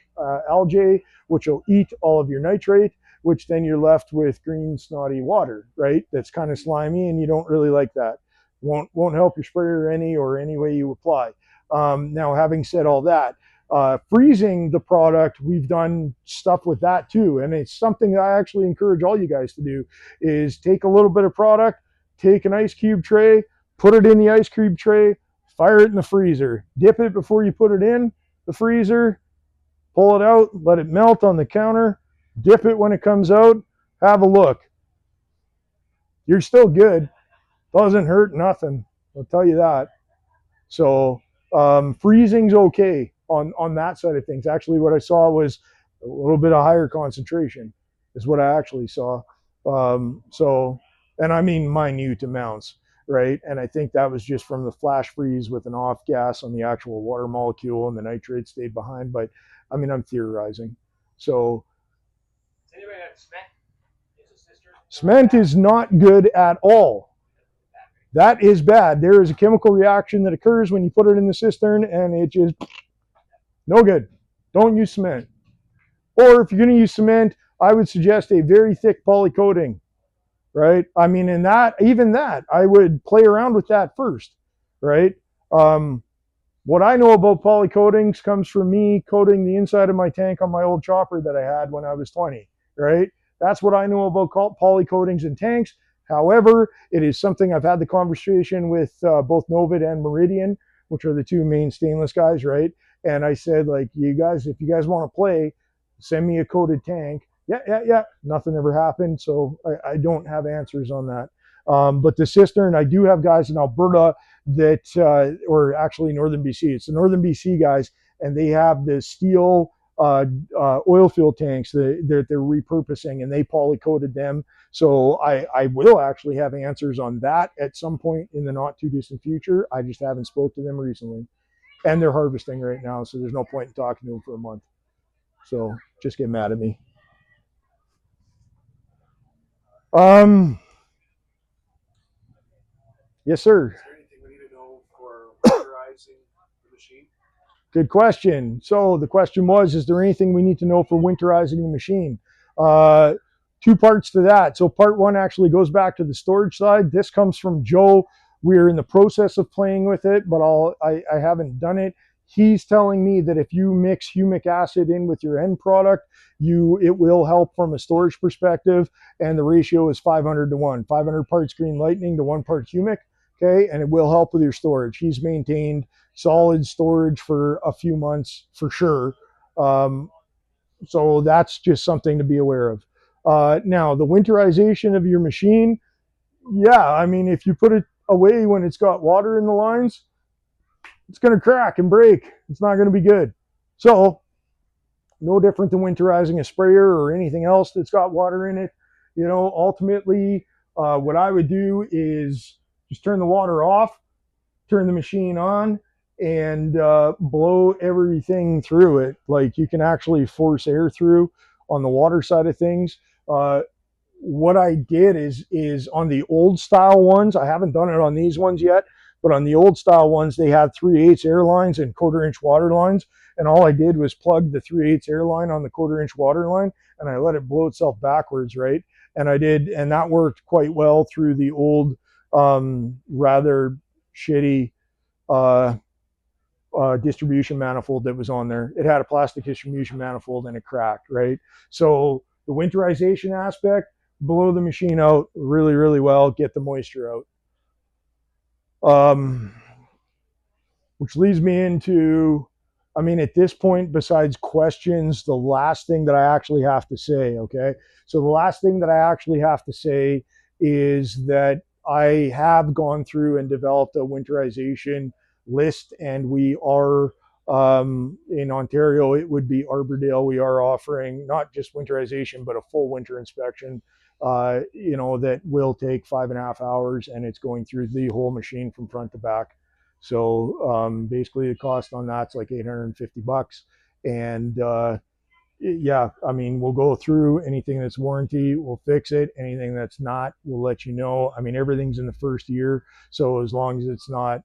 algae, which will eat all of your nitrate, which then you're left with green, snotty water, right? That's kind of slimy, and you don't really like that. Won't help your sprayer any way you apply. Now, having said all that, freezing the product, we've done stuff with that too, and it's something that I actually encourage all you guys to do, is take a little bit of product, take an ice cube tray, put it in the ice cube tray, fire it in the freezer, dip it before you put it in the freezer, pull it out, let it melt on the counter, dip it when it comes out, have a look. You're still good. Doesn't hurt nothing, I'll tell you that. So freezing's okay on that side of things. Actually, what I saw was a little bit of higher concentration is what I actually saw. And I mean minute amounts, right? And I think that was just from the flash freeze with an off gas on the actual water molecule, and the nitrate stayed behind. But I'm theorizing. So Does anybody have cement? Cement is not good at all. That is bad. There is a chemical reaction that occurs when you put it in the cistern, and it just no good. Don't use cement. Or if you're going to use cement, I would suggest a very thick poly coating, right? In that, even that, I would play around with that first, right? What I know about poly coatings comes from me coating the inside of my tank on my old chopper that I had when I was 20, right? That's what I know about poly coatings in tanks. However, it is something I've had the conversation with both Novid and Meridian, which are the two main stainless guys, right? And I said, like, you guys, if you guys want to play, send me a coated tank. Yeah. Nothing ever happened, so I don't have answers on that. But the cistern, I do have guys in Alberta that, or actually Northern BC. It's the Northern BC guys, and they have the steel oil field tanks that they're repurposing, and they poly coated them. So I will actually have answers on that at some point in the not too distant future. I just haven't spoke to them recently, and they're harvesting right now, so there's no point in talking to them for a month. So just get mad at me. Yes, sir. Is there anything we need to know for winterizing the machine? Good question. So the question was, is there anything we need to know for winterizing the machine? Two parts to that. So part one actually goes back to the storage side. This comes from Joe. We're in the process of playing with it, but I haven't done it. he's telling me that if you mix humic acid in with your end product, it will help from a storage perspective, and the ratio is 500 to 1, 500 parts green lightning to 1 part humic. Okay, and it will help with your storage. He's maintained solid storage for a few months for sure. So that's just something to be aware of. Now, the winterization of your machine, yeah, I mean, if you put it away when it's got water in the lines, it's going to crack and break. It's not going to be good. So, no different than winterizing a sprayer or anything else that's got water in it. You know, ultimately, what I would do is just turn the water off, turn the machine on, and blow everything through it. Like, you can actually force air through on the water side of things. What I did is on the old style ones, I haven't done it on these ones yet, but on the old style ones, they had 3/8 air lines and 1/4 inch water lines. And all I did was plug the 3/8 air line on the 1/4 inch water line, and I let it blow itself backwards, right? And and that worked quite well through the old, rather shitty uh, distribution manifold that was on there. It had a plastic distribution manifold and it cracked, right? So the winterization aspect, blow the machine out really, really well, get the moisture out. Which leads me into, I mean, at this point, besides questions, the last thing that I actually have to say, okay? So the last thing that I actually have to say is that I have gone through and developed a winterization list, and we are, in Ontario, it would be Arbordale. We are offering not just winterization, but a full winter inspection, you know, that will take 5.5 hours, and it's going through the whole machine from front to back. So basically the cost on that's like $850. And yeah, I mean, we'll go through anything that's warranty, we'll fix it. Anything that's not, we'll let you know. I mean, everything's in the first year. So as long as it's not,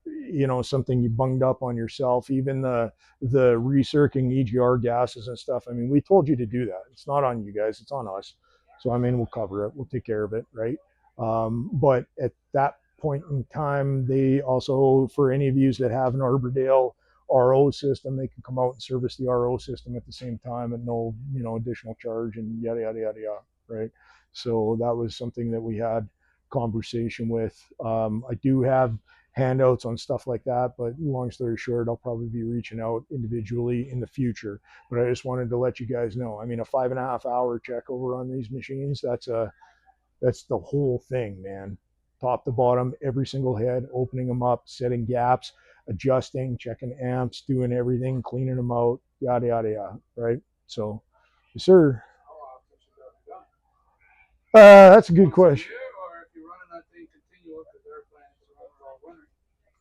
you know, something you bunged up on yourself, even the recirculating EGR gases and stuff. I mean, we told you to do that. It's not on you guys, it's on us. So I mean, we'll cover it, we'll take care of it, right? But at that point in time, they also, for any of you that have an Arbordale RO system, they can come out and service the RO system at the same time at no, you know, additional charge, and yada yada yada yada, right? So that was something that we had conversation with. I do have handouts on stuff like that, but long story short, I'll probably be reaching out individually in the future. But I just wanted to let you guys know. I mean, a 5.5 hour check over on these machines, that's the whole thing, man. Top to bottom, every single head, opening them up, setting gaps, adjusting, checking amps, doing everything, cleaning them out, yada yada yada, right? So, yes, sir. That's a good question. Or if you're running that thing continual, because they're planning to run it all winter,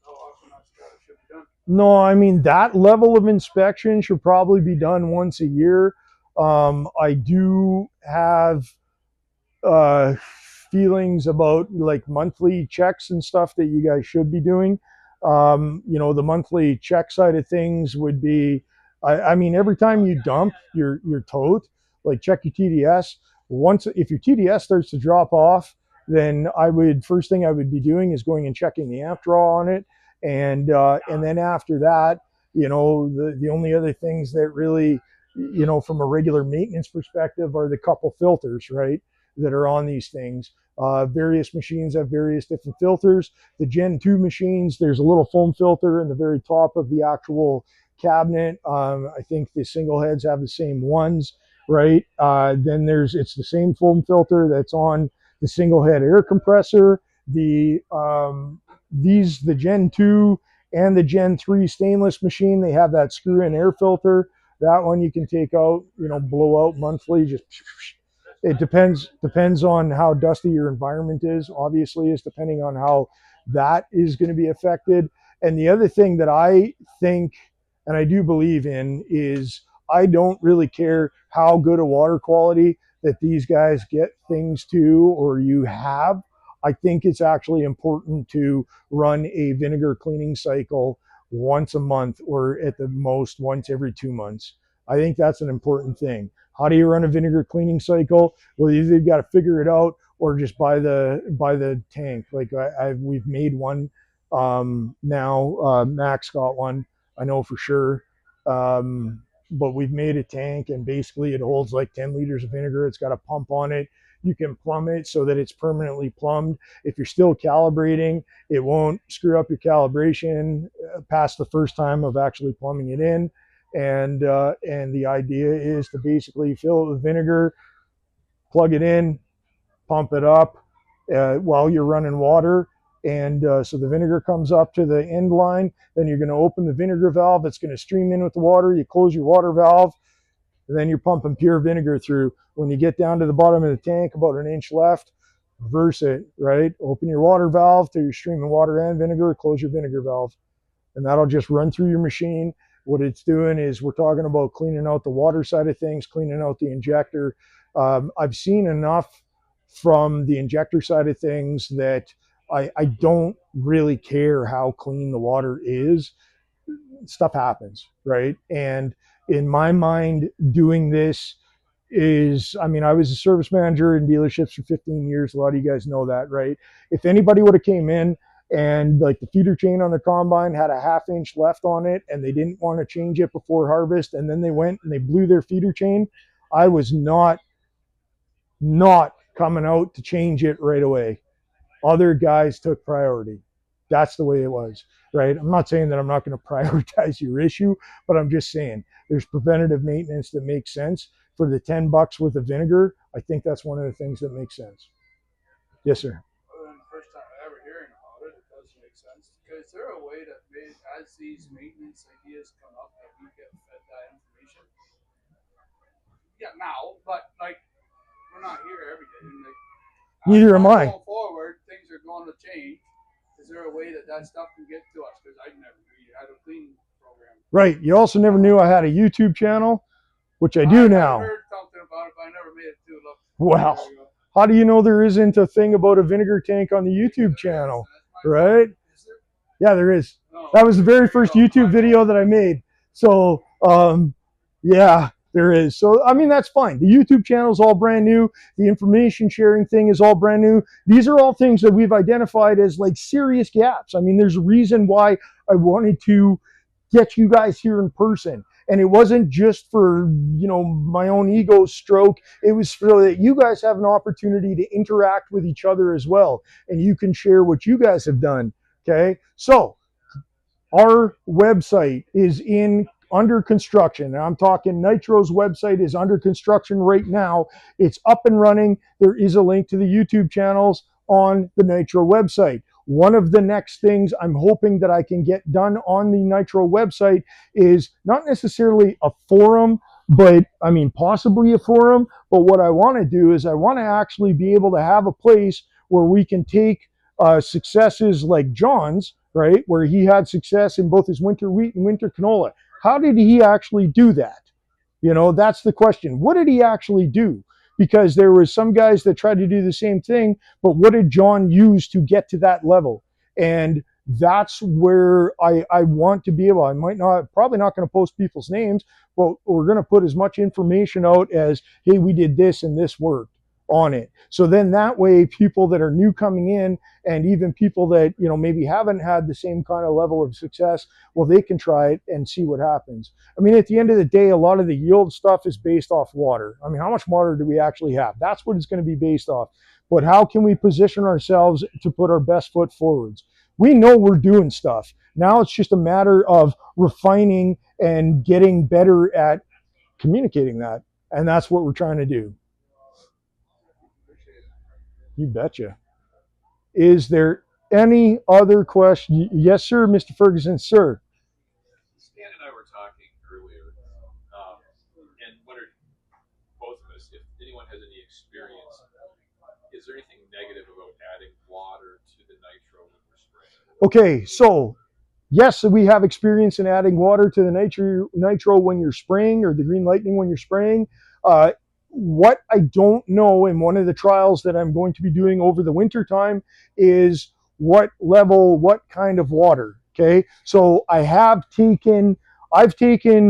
how often that stuff should be done? No, I mean, that level of inspection should probably be done once a year. I do have uh, feelings about like monthly checks and stuff that you guys should be doing. You know, the monthly check side of things would be, I mean, every time you dump your tote, like check your TDS. Once, if your TDS starts to drop off, then first thing I would be doing is going and checking the amp draw on it, and then after that, you know, the only other things that really, you know, from a regular maintenance perspective, are the couple filters, right, that are on these things. Various machines have various different filters. The Gen 2 machines, there's a little foam filter in the very top of the actual cabinet. I think the single heads have the same ones, right? Then it's the same foam filter that's on the single head air compressor. The Gen 2 and the Gen 3 stainless machine, they have that screw-in air filter. That one you can take out, you know, blow out monthly, just it depends on how dusty your environment is. Obviously, is depending on how that is going to be affected. And the other thing that I think, and I do believe in, is I don't really care how good a water quality that these guys get things to or you have. I think it's actually important to run a vinegar cleaning cycle once a month, or at the most once every 2 months. I think that's an important thing. How do you run a vinegar cleaning cycle? Well, either you've got to figure it out or just buy the tank. Like we've made one now. Max got one. I know for sure. But we've made a tank, and basically it holds like 10 liters of vinegar. It's got a pump on it. You can plumb it so that it's permanently plumbed. If you're still calibrating, it won't screw up your calibration past the first time of actually plumbing it in. And the idea is to basically fill it with vinegar, plug it in, pump it up while you're running water. And so the vinegar comes up to the end line. Then you're going to open the vinegar valve. It's going to stream in with the water. You close your water valve, and then you're pumping pure vinegar through. When you get down to the bottom of the tank, about an inch left, reverse it, right? Open your water valve till you're streaming water and vinegar, close your vinegar valve. And that'll just run through your machine. What it's doing is we're talking about cleaning out the water side of things, cleaning out the injector. I've seen enough from the injector side of things that I don't really care how clean the water is. Stuff happens, right? And in my mind, doing this is, I mean, I was a service manager in dealerships for 15 years. A lot of you guys know that, right? If anybody would have came in and like the feeder chain on the combine had a ½ inch left on it and they didn't want to change it before harvest, and then they went and they blew their feeder chain, I was not coming out to change it right away. Other guys took priority. That's the way it was, right? I'm not saying that I'm not going to prioritize your issue, but I'm just saying there's preventative maintenance that makes sense. For the $10 worth of vinegar, I think that's one of the things that makes sense. Yes, sir. Other than the first time ever hearing about it, it does make sense. Is there a way that as these maintenance ideas come up, that we get fed that information? Yeah, now, but like we're not here every day. And, like, neither am I. Going forward, things are going to change. Is there a way that stuff can get to us? Because I never knew you had a cleaning program. Right. You also never knew I had a YouTube channel, which I do now. I heard something about it, but I never made it to it. Well, how do you know there isn't a thing about a vinegar tank on the YouTube channel? Right? Yeah, there is. That was the very first YouTube video that I made. So, yeah, there is. So, I mean, that's fine. The YouTube channel is all brand new. The information sharing thing is all brand new. These are all things that we've identified as like serious gaps. I mean, there's a reason why I wanted to get you guys here in person. And it wasn't just for, you know, my own ego stroke. It was so that you guys have an opportunity to interact with each other as well. And you can share what you guys have done. Okay. So our website is under construction. And I'm talking NYTRO's website is under construction right now. It's up and running. There is a link to the YouTube channels on the NYTRO website. One of the next things I'm hoping that I can get done on the NYTRO website is not necessarily a forum, but I mean, possibly a forum. But what I want to do is I want to actually be able to have a place where we can take successes like John's, right? Where he had success in both his winter wheat and winter canola. How did he actually do that? You know, that's the question. What did he actually do? Because there were some guys that tried to do the same thing, but what did John use to get to that level? And that's where I want to be able, probably not going to post people's names, but we're going to put as much information out as, hey, we did this and this worked on it. So then that way, people that are new coming in and even people that, you know, maybe haven't had the same kind of level of success, well, they can try it and see what happens. I mean, at the end of the day, a lot of the yield stuff is based off water. I mean, how much water do we actually have? That's what it's going to be based off. But how can we position ourselves to put our best foot forwards? We know we're doing stuff. Now it's just a matter of refining and getting better at communicating that. And that's what we're trying to do. You betcha. Is there any other question? Yes, sir, Mr. Ferguson, sir. Stan and I were talking earlier, and what are both of us, if anyone has any experience, is there anything negative about adding water to the NYTRO when we're spraying? Okay, so yes, we have experience in adding water to the NYTRO when you're spraying, or the Green Lightning when you're spraying. What I don't know in one of the trials that I'm going to be doing over the winter time is what level, what kind of water. Okay, so I've taken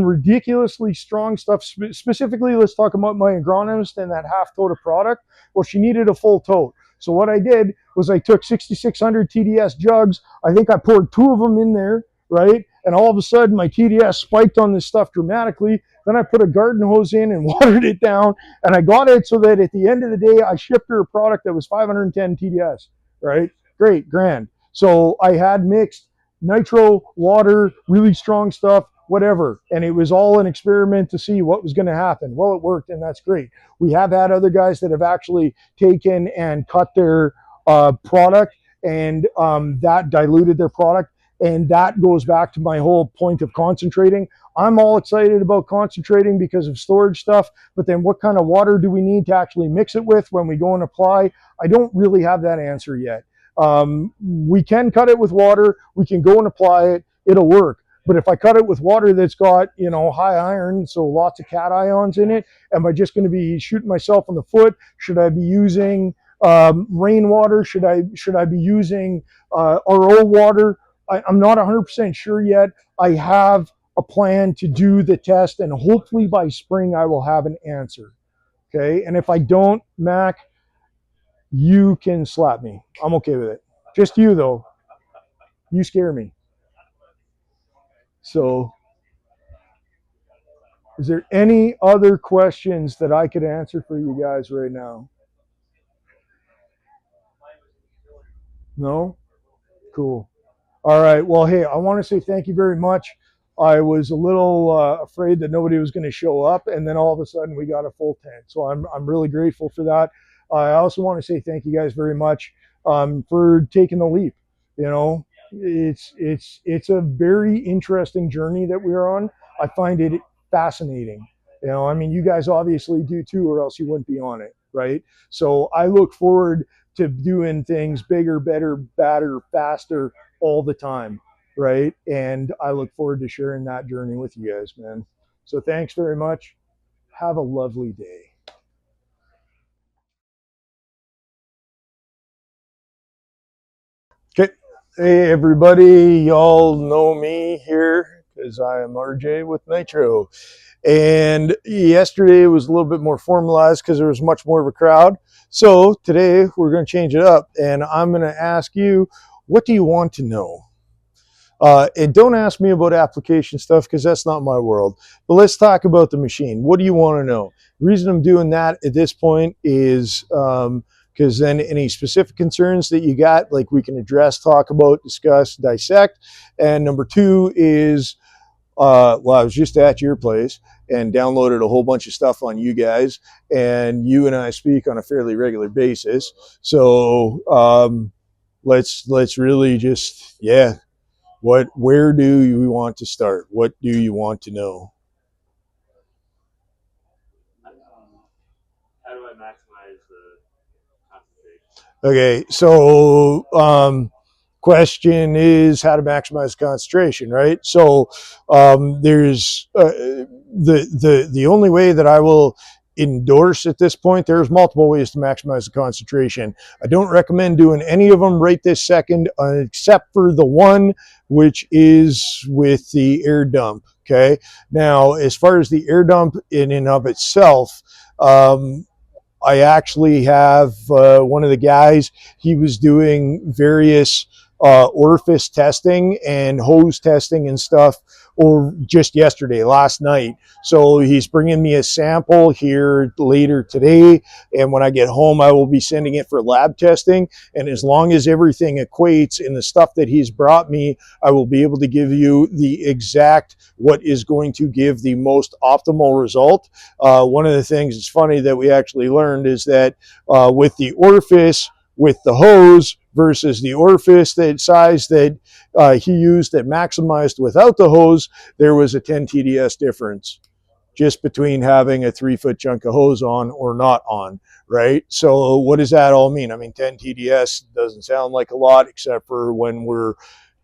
ridiculously strong stuff. Specifically, let's talk about my agronomist and that half tote of product. Well, she needed a full tote. So what I did was I took 6,600 TDS jugs. I think I poured 2 of them in there, right? and all of a sudden my TDS spiked on this stuff dramatically. Then I put a garden hose in and watered it down, and I got it so that at the end of the day, I shipped her a product that was 510 TDS, right? Great, grand. So I had mixed nitro, water, really strong stuff, whatever. And it was all an experiment to see what was going to happen. Well, it worked, and that's great. We have had other guys that have actually taken and cut their product, and that diluted their product. And that goes back to my whole point of concentrating. I'm all excited about concentrating because of storage stuff, but then what kind of water do we need to actually mix it with when we go and apply? I don't really have that answer yet. We can cut it with water. We can go and apply it. It'll work. But if I cut it with water that's got, high iron, so lots of cations in it, am I just going to be shooting myself in the foot? Should I be using rainwater? Should I be using RO water? I'm not 100% sure yet. I have a plan to do the test, and hopefully by spring I will have an answer. Okay, and if I don't, Mac, you can slap me. I'm okay with it. Just you though. You scare me. So, is there any other questions that I could answer for you guys right now? No? Cool. All right. Well, hey, I want to say thank you very much. I was a little afraid that nobody was going to show up, and then all of a sudden we got a full tent. So I'm really grateful for that. I also want to say thank you guys very much for taking the leap. It's a very interesting journey that we're on. I find it fascinating. I mean, you guys obviously do too, or else you wouldn't be on it, right? So I look forward to doing things bigger, better, badder, faster all the time, right? And I look forward to sharing that journey with you guys, man. So thanks very much. Have a lovely day. Okay. Hey, everybody. Y'all know me here because I am RJ with NYTRO. And yesterday was a little bit more formalized because there was much more of a crowd. So today we're going to change it up, and I'm going to ask you, what do you want to know? And don't ask me about application stuff because that's not my world. But let's talk about the machine. What do you want to know? The reason I'm doing that at this point is because then any specific concerns that you got, like we can address, talk about, discuss, dissect. And number two is, I was just at your place and downloaded a whole bunch of stuff on you guys, and you and I speak on a fairly regular basis. So let's really just, where do you want to start? What do you want to know? How do I maximize the concentration? Okay, so question is how to maximize concentration, right? So there's the only way that I will endorse at this point. There's multiple ways to maximize the concentration. I don't recommend doing any of them right this second, except for the one which is with the air dump. Okay, now as far as the air dump in and of itself, I actually have one of the guys, he was doing various orifice testing and hose testing and stuff, or just yesterday, last night. So he's bringing me a sample here later today, and when I get home I will be sending it for lab testing, and as long as everything equates in the stuff that he's brought me, I will be able to give you the exact what is going to give the most optimal result. One of the things that's funny that we actually learned is that with the orifice with the hose versus the orifice that size that he used that maximized without the hose, there was a 10 TDS difference just between having a 3-foot chunk of hose on or not on, right? So what does that all mean? I mean, 10 TDS doesn't sound like a lot, except for when we're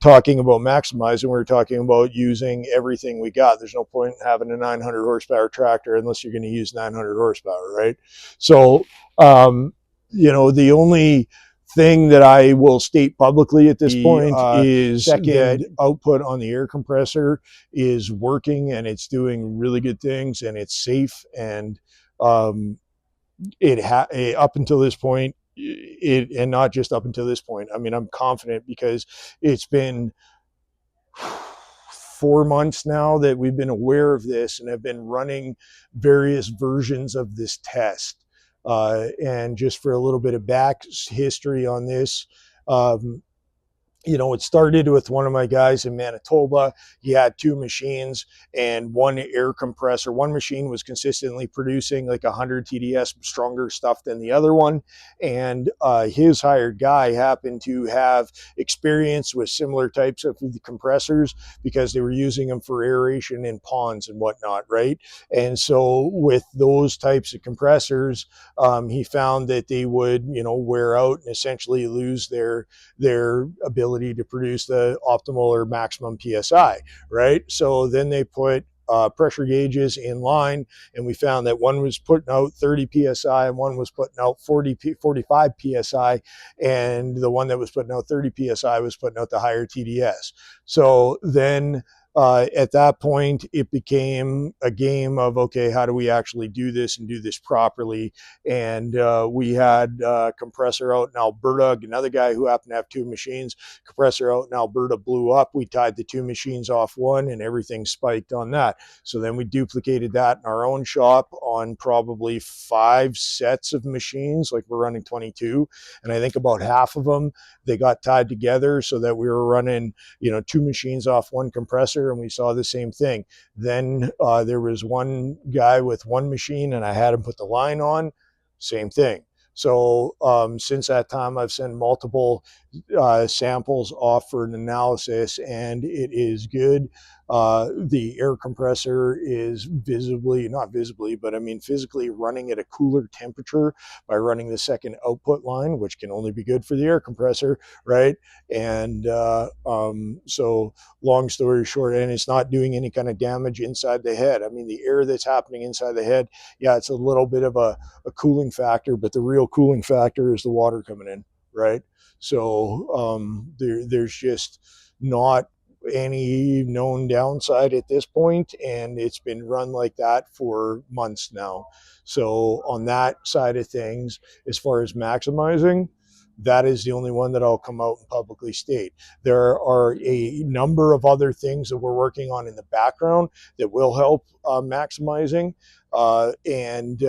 talking about maximizing, we're talking about using everything we got. There's no point in having a 900 horsepower tractor unless you're going to use 900 horsepower, right? So, the only thing that I will state publicly at this point is that output on the air compressor is working and it's doing really good things and it's safe, and up until this point, and not just up until this point. I mean, I'm confident because it's been 4 months now that we've been aware of this and have been running various versions of this test. And just for a little bit of back history on this, you know, it started with one of my guys in Manitoba. He had 2 machines and 1 air compressor. One machine was consistently producing like 100 TDS stronger stuff than the other one. And his hired guy happened to have experience with similar types of compressors because they were using them for aeration in ponds and whatnot, right? And so with those types of compressors, he found that they would, you know, wear out and essentially lose their ability to produce the optimal or maximum PSI, right? So then they put pressure gauges in line, and we found that one was putting out 30 PSI and one was putting out 45 PSI, and the one that was putting out 30 PSI was putting out the higher TDS. So then at that point, it became a game of, okay, how do we actually do this and do this properly? And we had a compressor out in Alberta, another guy who happened to have 2 machines. Compressor out in Alberta blew up. We tied the 2 machines off one and everything spiked on that. So then we duplicated that in our own shop on probably 5 sets of machines, like we're running 22. And I think about half of them, they got tied together so that we were running, you know, 2 machines off one compressor, and we saw the same thing. Then there was one guy with 1 machine and I had him put the line on, same thing. So since that time, I've sent multiple samples off for an analysis, and it is good. The air compressor is visibly, not visibly, but I mean physically running at a cooler temperature by running the second output line, which can only be good for the air compressor, right? And so long story short, and it's not doing any kind of damage inside the head. I mean, the air that's happening inside the head, yeah, it's a little bit of a cooling factor, but the real cooling factor is the water coming in, right? So there's just not any known downside at this point, and it's been run like that for months now. So on that side of things, as far as maximizing, that is the only one that I'll come out and publicly state. There are a number of other things that we're working on in the background that will help maximizing, and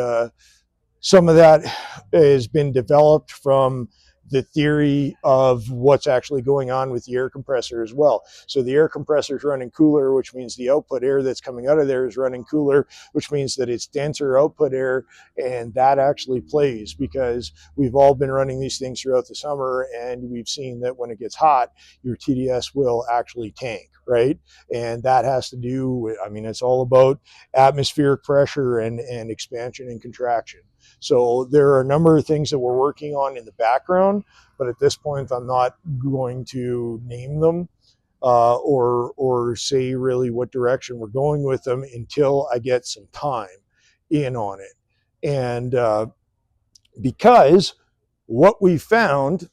some of that has been developed from the theory of what's actually going on with the air compressor as well. So the air compressor is running cooler, which means the output air that's coming out of there is running cooler, which means that it's denser output air, and that actually plays because we've all been running these things throughout the summer, and we've seen that when it gets hot, your TDS will actually tank, right? And that has to do with, I mean, it's all about atmospheric pressure and expansion and contraction. So there are a number of things that we're working on in the background, but at this point, I'm not going to name them or say really what direction we're going with them until I get some time in on it. And because what we found,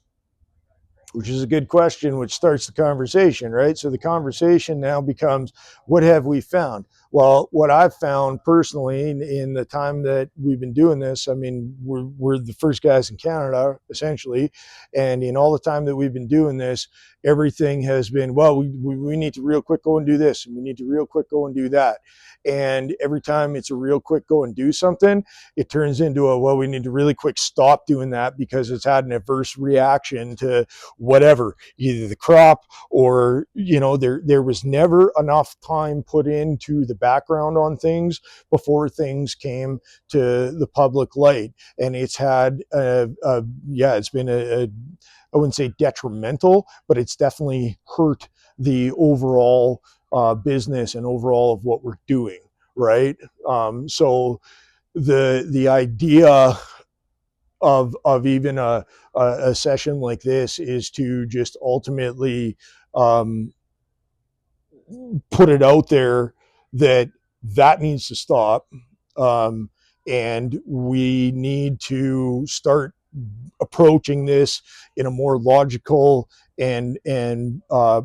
which is a good question, which starts the conversation, right? So the conversation now becomes, what have we found? Well, what I've found personally in the time that we've been doing this, I mean, we're the first guys in Canada, essentially. And in all the time that we've been doing this, everything has been, well, we need to real quick go and do this, and we need to real quick go and do that. And every time it's a real quick go and do something, it turns into a, well, we need to really quick stop doing that because it's had an adverse reaction to whatever, either the crop or, you know, there was never enough time put into the background on things before things came to the public light. And it's had it's been I wouldn't say detrimental, but it's definitely hurt the overall business and overall of what we're doing, right? So the idea of even a session like this is to just ultimately put it out there that needs to stop, and we need to start approaching this in a more logical and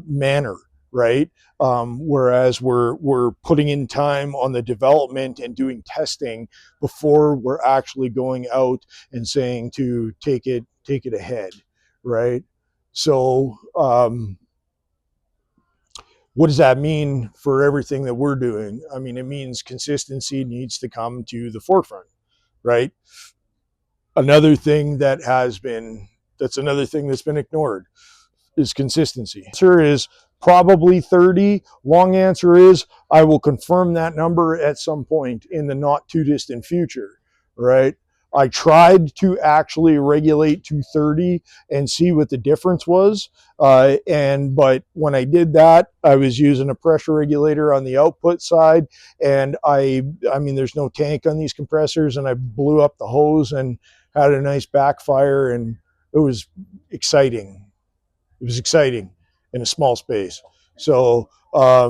manner, right? Whereas we're putting in time on the development and doing testing before we're actually going out and saying to take it ahead, right? So what does that mean for everything that we're doing? I mean, it means consistency needs to come to the forefront, right? Another thing that that's another thing that's been ignored is consistency. Answer is probably 30. Long answer is I will confirm that number at some point in the not too distant future, right? I tried to actually regulate to 30 and see what the difference was. But when I did that, I was using a pressure regulator on the output side, and I mean, there's no tank on these compressors, and I blew up the hose and had a nice backfire, and it was exciting. It was exciting in a small space. So, more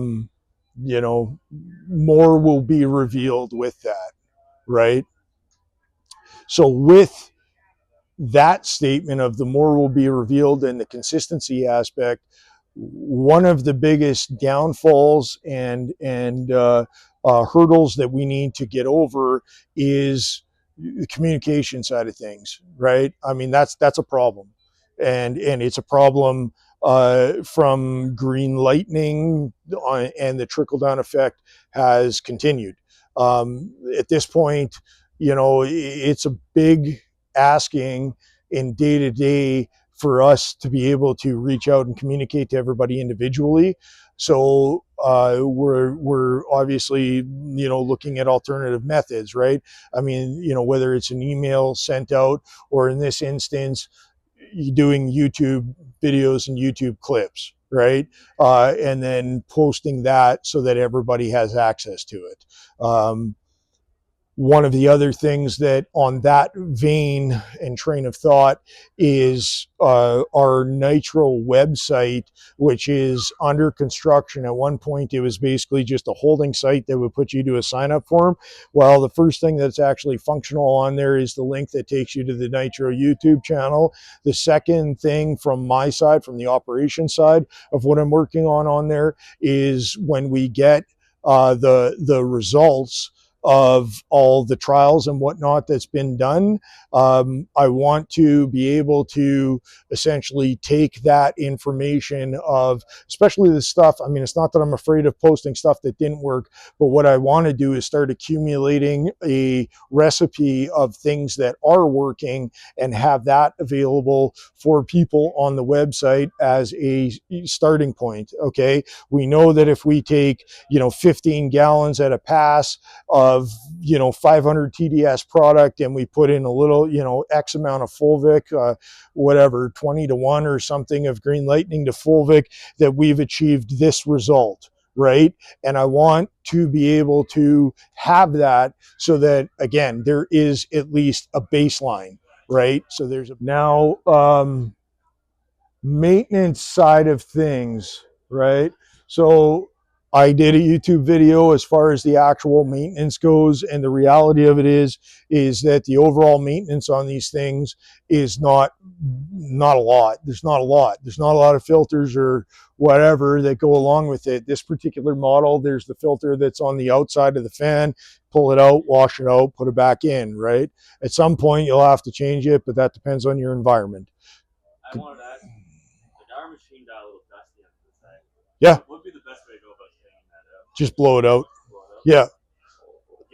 will be revealed with that, right? So with that statement of the more will be revealed and the consistency aspect, one of the biggest downfalls and hurdles that we need to get over is the communication side of things, right? I mean, that's a problem, and it's a problem from green lightning and the trickle down effect has continued. At this point, it's a big asking in day to day for us to be able to reach out and communicate to everybody individually. So we're obviously looking at alternative methods, right? I mean, whether it's an email sent out, or in this instance, doing YouTube videos and YouTube clips, right? And then posting that so that everybody has access to it. One of the other things that on that vein and train of thought is our NYTRO website, which is under construction. At one point, it was basically just a holding site that would put you to a sign up form. Well, the first thing that's actually functional on there is the link that takes you to the NYTRO YouTube channel. The second thing from my side, from the operation side of what I'm working on there, is when we get the results of all the trials and whatnot that's been done. I want to be able to essentially take that information of, especially the stuff, I mean, it's not that I'm afraid of posting stuff that didn't work, but what I want to do is start accumulating a recipe of things that are working and have that available for people on the website as a starting point. Okay. We know that if we take, 15 gallons at a pass of 500 TDS product, and we put in a little X amount of Fulvic, whatever, 20 to 1 or something of green lightning to Fulvic, that we've achieved this result, right? And I want to be able to have that so that, again, there is at least a baseline, right? So there's now maintenance side of things, right? So I did a YouTube video as far as the actual maintenance goes, and the reality of it is that the overall maintenance on these things is not a lot. There's not a lot. There's not a lot of filters or whatever that go along with it. This particular model, there's the filter that's on the outside of the fan. Pull it out, wash it out, put it back in, right? At some point, you'll have to change it, but that depends on your environment. I wanted to ask, our machine got a little dusty on the side. Yeah. What would be the best way to go about cleaning that out? Just blow it out. Blow it out? Yeah.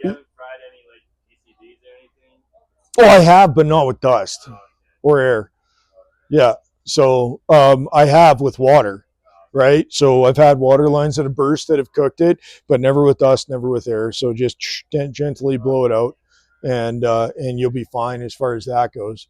You haven't tried any PCBs or anything? Oh, I have, but not with dust or air. Yeah. So I have with water, right? So I've had water lines that have burst that have cooked it, but never with dust, never with air. So just gently blow it out, and you'll be fine as far as that goes.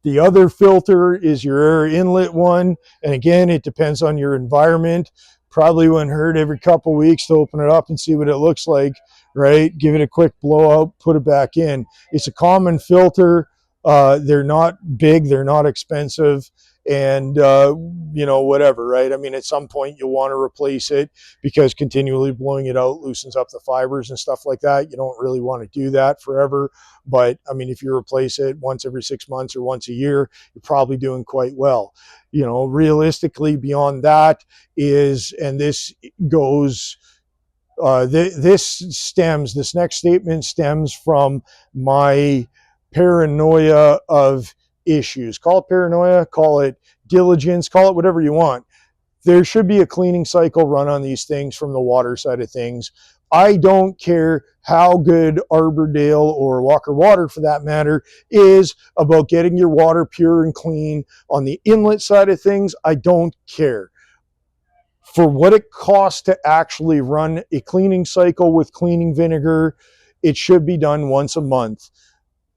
The other filter is your air inlet one. And again, it depends on your environment. Probably wouldn't hurt every couple weeks to open it up and see what it looks like, right? Give it a quick blowout, put it back in. It's a common filter. They're not big, they're not expensive, and whatever, right? I mean, at some point you'll want to replace it because continually blowing it out loosens up the fibers and stuff like that. You don't really want to do that forever, but I mean, if you replace it once every 6 months or once a year, you're probably doing quite well. Realistically beyond that is, and this goes, this next statement stems from my paranoia of issues. Call it paranoia, call it diligence, call it whatever you want. there should be a cleaning cycle run on these things from the water side of things. I don't care how good Arbordale or Walker Water, for that matter, is about getting your water pure and clean on the inlet side of things. I don't care. For what it costs to actually run a cleaning cycle with cleaning vinegar, it should be done once a month.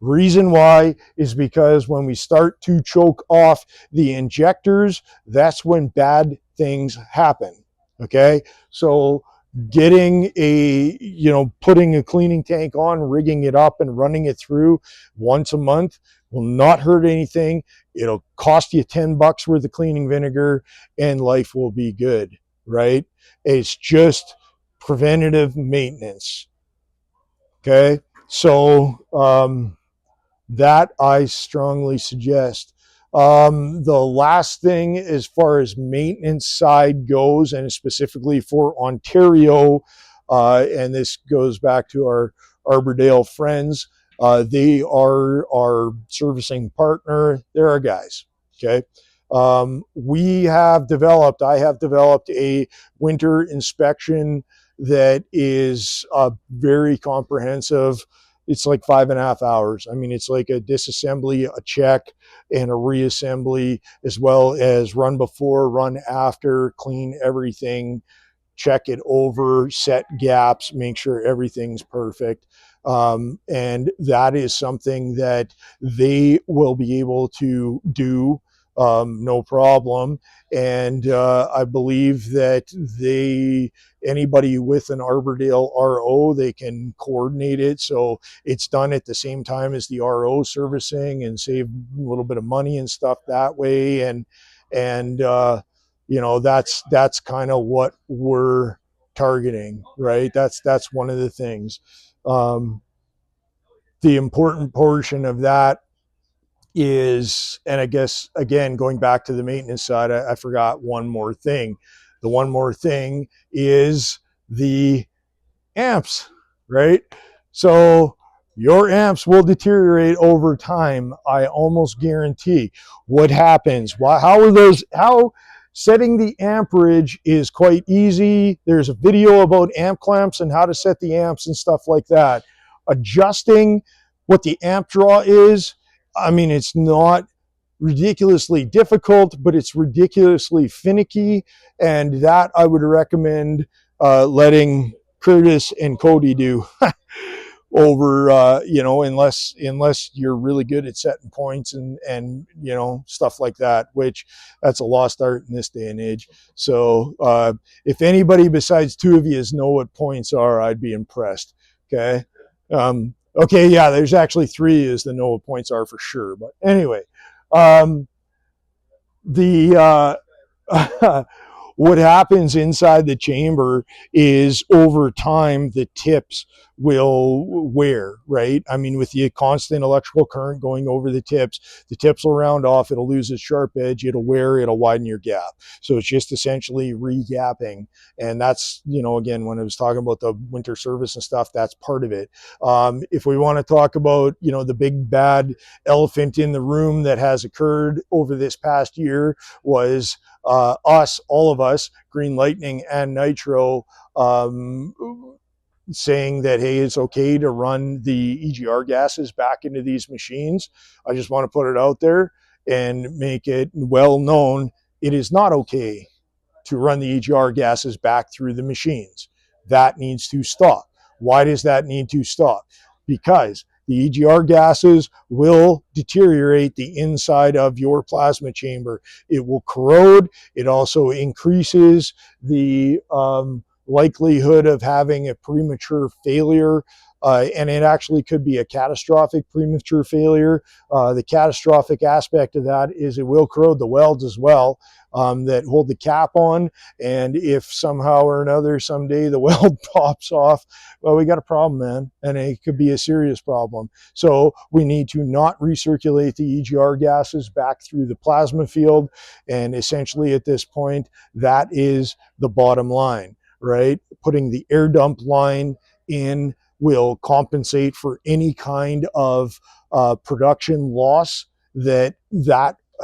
Reason why is because when we start to choke off the injectors, that's when bad things happen. Okay, so getting putting a cleaning tank on, rigging it up and running it through once a month will not hurt anything. It'll cost you $10 worth of cleaning vinegar and life will be good, right? It's just preventative maintenance. Okay, so that I strongly suggest. The last thing, as far as maintenance side goes, and specifically for Ontario, and this goes back to our Arbordale friends, they are our servicing partner. They're our guys. Okay. I have developed a winter inspection that is very comprehensive. It's like 5.5 hours. I mean, it's like a disassembly, a check, and a reassembly, as well as run before, run after, clean everything, check it over, set gaps, make sure everything's perfect. And that is something that they will be able to do, no problem. And I believe that anybody with an Arbordale RO, they can coordinate it so it's done at the same time as the RO servicing and save a little bit of money and stuff that way. And that's kind of what we're targeting, right? That's one of the things. The important portion of that is, and I guess again going back to the maintenance side, I forgot one more thing. The one more thing is the amps, right? So your amps will deteriorate over time, I almost guarantee. What happens? How setting the amperage is quite easy. There's a video about amp clamps and how to set the amps and stuff like that. Adjusting what the amp draw is, I mean, it's not ridiculously difficult, but it's ridiculously finicky, and that I would recommend letting Curtis and Cody do over unless you're really good at setting points and stuff like that, which that's a lost art in this day and age. So if anybody besides two of you know what points are, I'd be impressed. Okay. Okay, yeah, there's actually three is the know what points are for sure, but anyway, the what happens inside the chamber is over time the tips will wear, right? I mean, with the constant electrical current going over the tips will round off, it'll lose its sharp edge, it'll wear, it'll widen your gap. So it's just essentially re-gapping. And that's, again, when I was talking about the winter service and stuff, that's part of it. If we want to talk about, the big bad elephant in the room that has occurred over this past year was all of us, Green Lightning and NYTRO, saying that, hey, it's okay to run the EGR gases back into these machines. I just want to put it out there and make it well known. It is not okay to run the EGR gases back through the machines. That needs to stop. Why does that need to stop? Because the EGR gases will deteriorate the inside of your plasma chamber. It will corrode. It also increases the likelihood of having a premature failure, and it actually could be a catastrophic premature failure. The catastrophic aspect of that is it will corrode the welds as well, that hold the cap on, and if somehow or another someday the weld pops off, well, we got a problem, man, and it could be a serious problem. So we need to not recirculate the EGR gases back through the plasma field, and essentially at this point, that is the bottom line, right? Putting the air dump line in will compensate for any kind of production loss that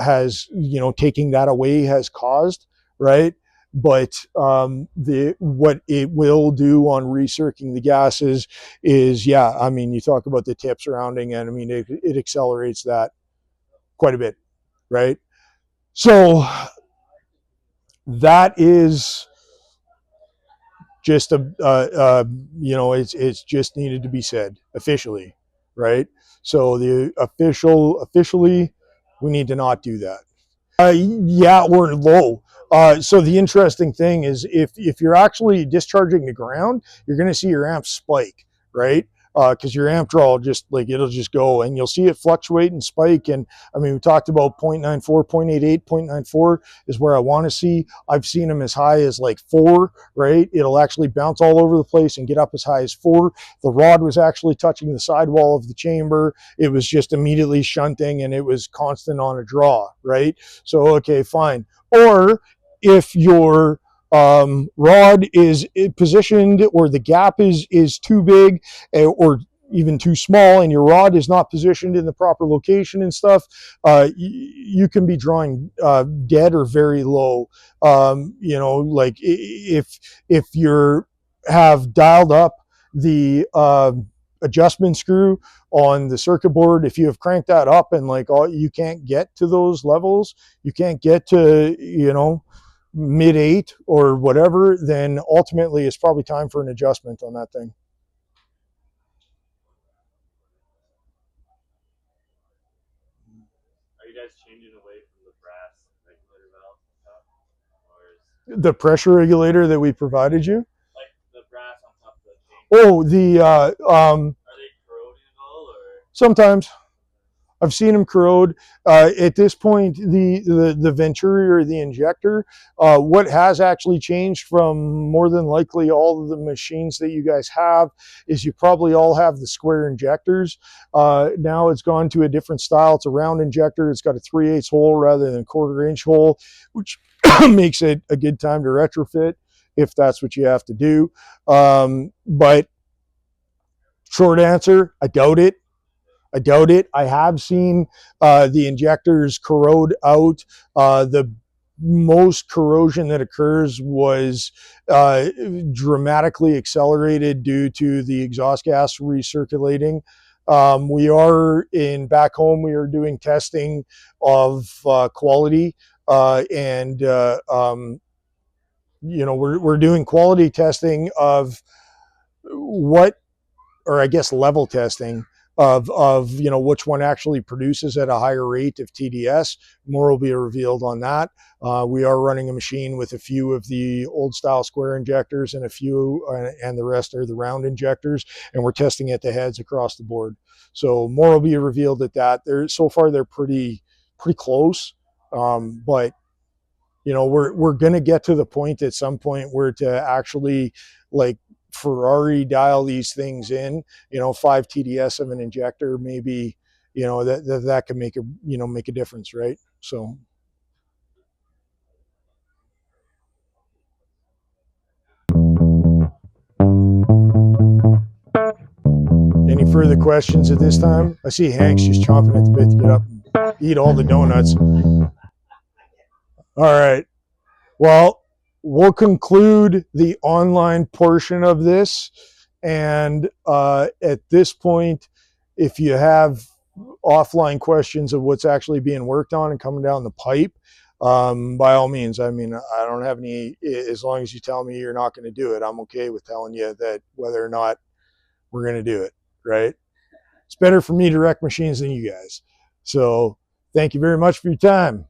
has, taking that away has caused, right? but what it will do on recirculating the gases is, yeah, I mean, you talk about the tip surrounding, and I mean, it accelerates that quite a bit, right? So that is just you know, it's just needed to be said officially, right? So the officially, we need to not do that. Yeah, or low. So the interesting thing is, if you're actually discharging the ground, you're going to see your amp spike, right? Because your amp draw will just, like, it'll just go, and you'll see it fluctuate and spike. And I mean, we talked about 0.94, 0.88, 0.94 is where I want to see. I've seen them as high as like 4, right? It'll actually bounce all over the place and get up as high as 4. The rod was actually touching the sidewall of the chamber. It was just immediately shunting, and it was constant on a draw, right? So, okay, fine. Or if your rod is positioned, or the gap is too big, or even too small, and your rod is not positioned in the proper location and stuff, you can be drawing dead or very low. You know, like if you're have dialed up the adjustment screw on the circuit board, if you have cranked that up and like you can't get to those levels, you can't get to, you know, mid 8 or whatever, then ultimately it's probably time for an adjustment on that thing. Are you guys changing away from the brass regulator valve stuff, or is The pressure regulator that we provided you? like the brass on top of the chamber? Oh, the Are they corroding at all, or? sometimes. I've seen them corrode. At this point, the Venturi or the injector, what has actually changed from more than likely all of the machines that you guys have is you probably all have the square injectors. Now it's gone to a different style. It's a round injector. It's got a 3/8 hole rather than a 1/4 inch hole, which makes it a good time to retrofit if that's what you have to do. But short answer, I doubt it. I doubt it. I have seen the injectors corrode out. The most corrosion that occurs was dramatically accelerated due to the exhaust gas recirculating. We are back home. We are doing testing of quality, and you know, we're doing quality testing of what, or I guess level testing of you know, which one actually produces at a higher rate of TDS. More will be revealed on that. We are running a machine with a few of the old style square injectors and a few, and the rest are the round injectors, and we're testing at the heads across the board. So more will be revealed at that. So far they're pretty close, but you know, we're gonna get to the point at some point where to actually, like, Ferrari dial these things in, you know, 5 TDS of an injector, maybe, you know, that can make a, you know, make a difference, right? So any further questions at this time? I see Hank's just chomping at the bit to get up and eat all the donuts. All right. Well, we'll conclude the online portion of this. And at this point, if you have offline questions of what's actually being worked on and coming down the pipe, by all means. I mean, I don't have any, as long as you tell me you're not going to do it, I'm okay with telling you that whether or not we're going to do it, right? It's better for me to wreck machines than you guys. So thank you very much for your time.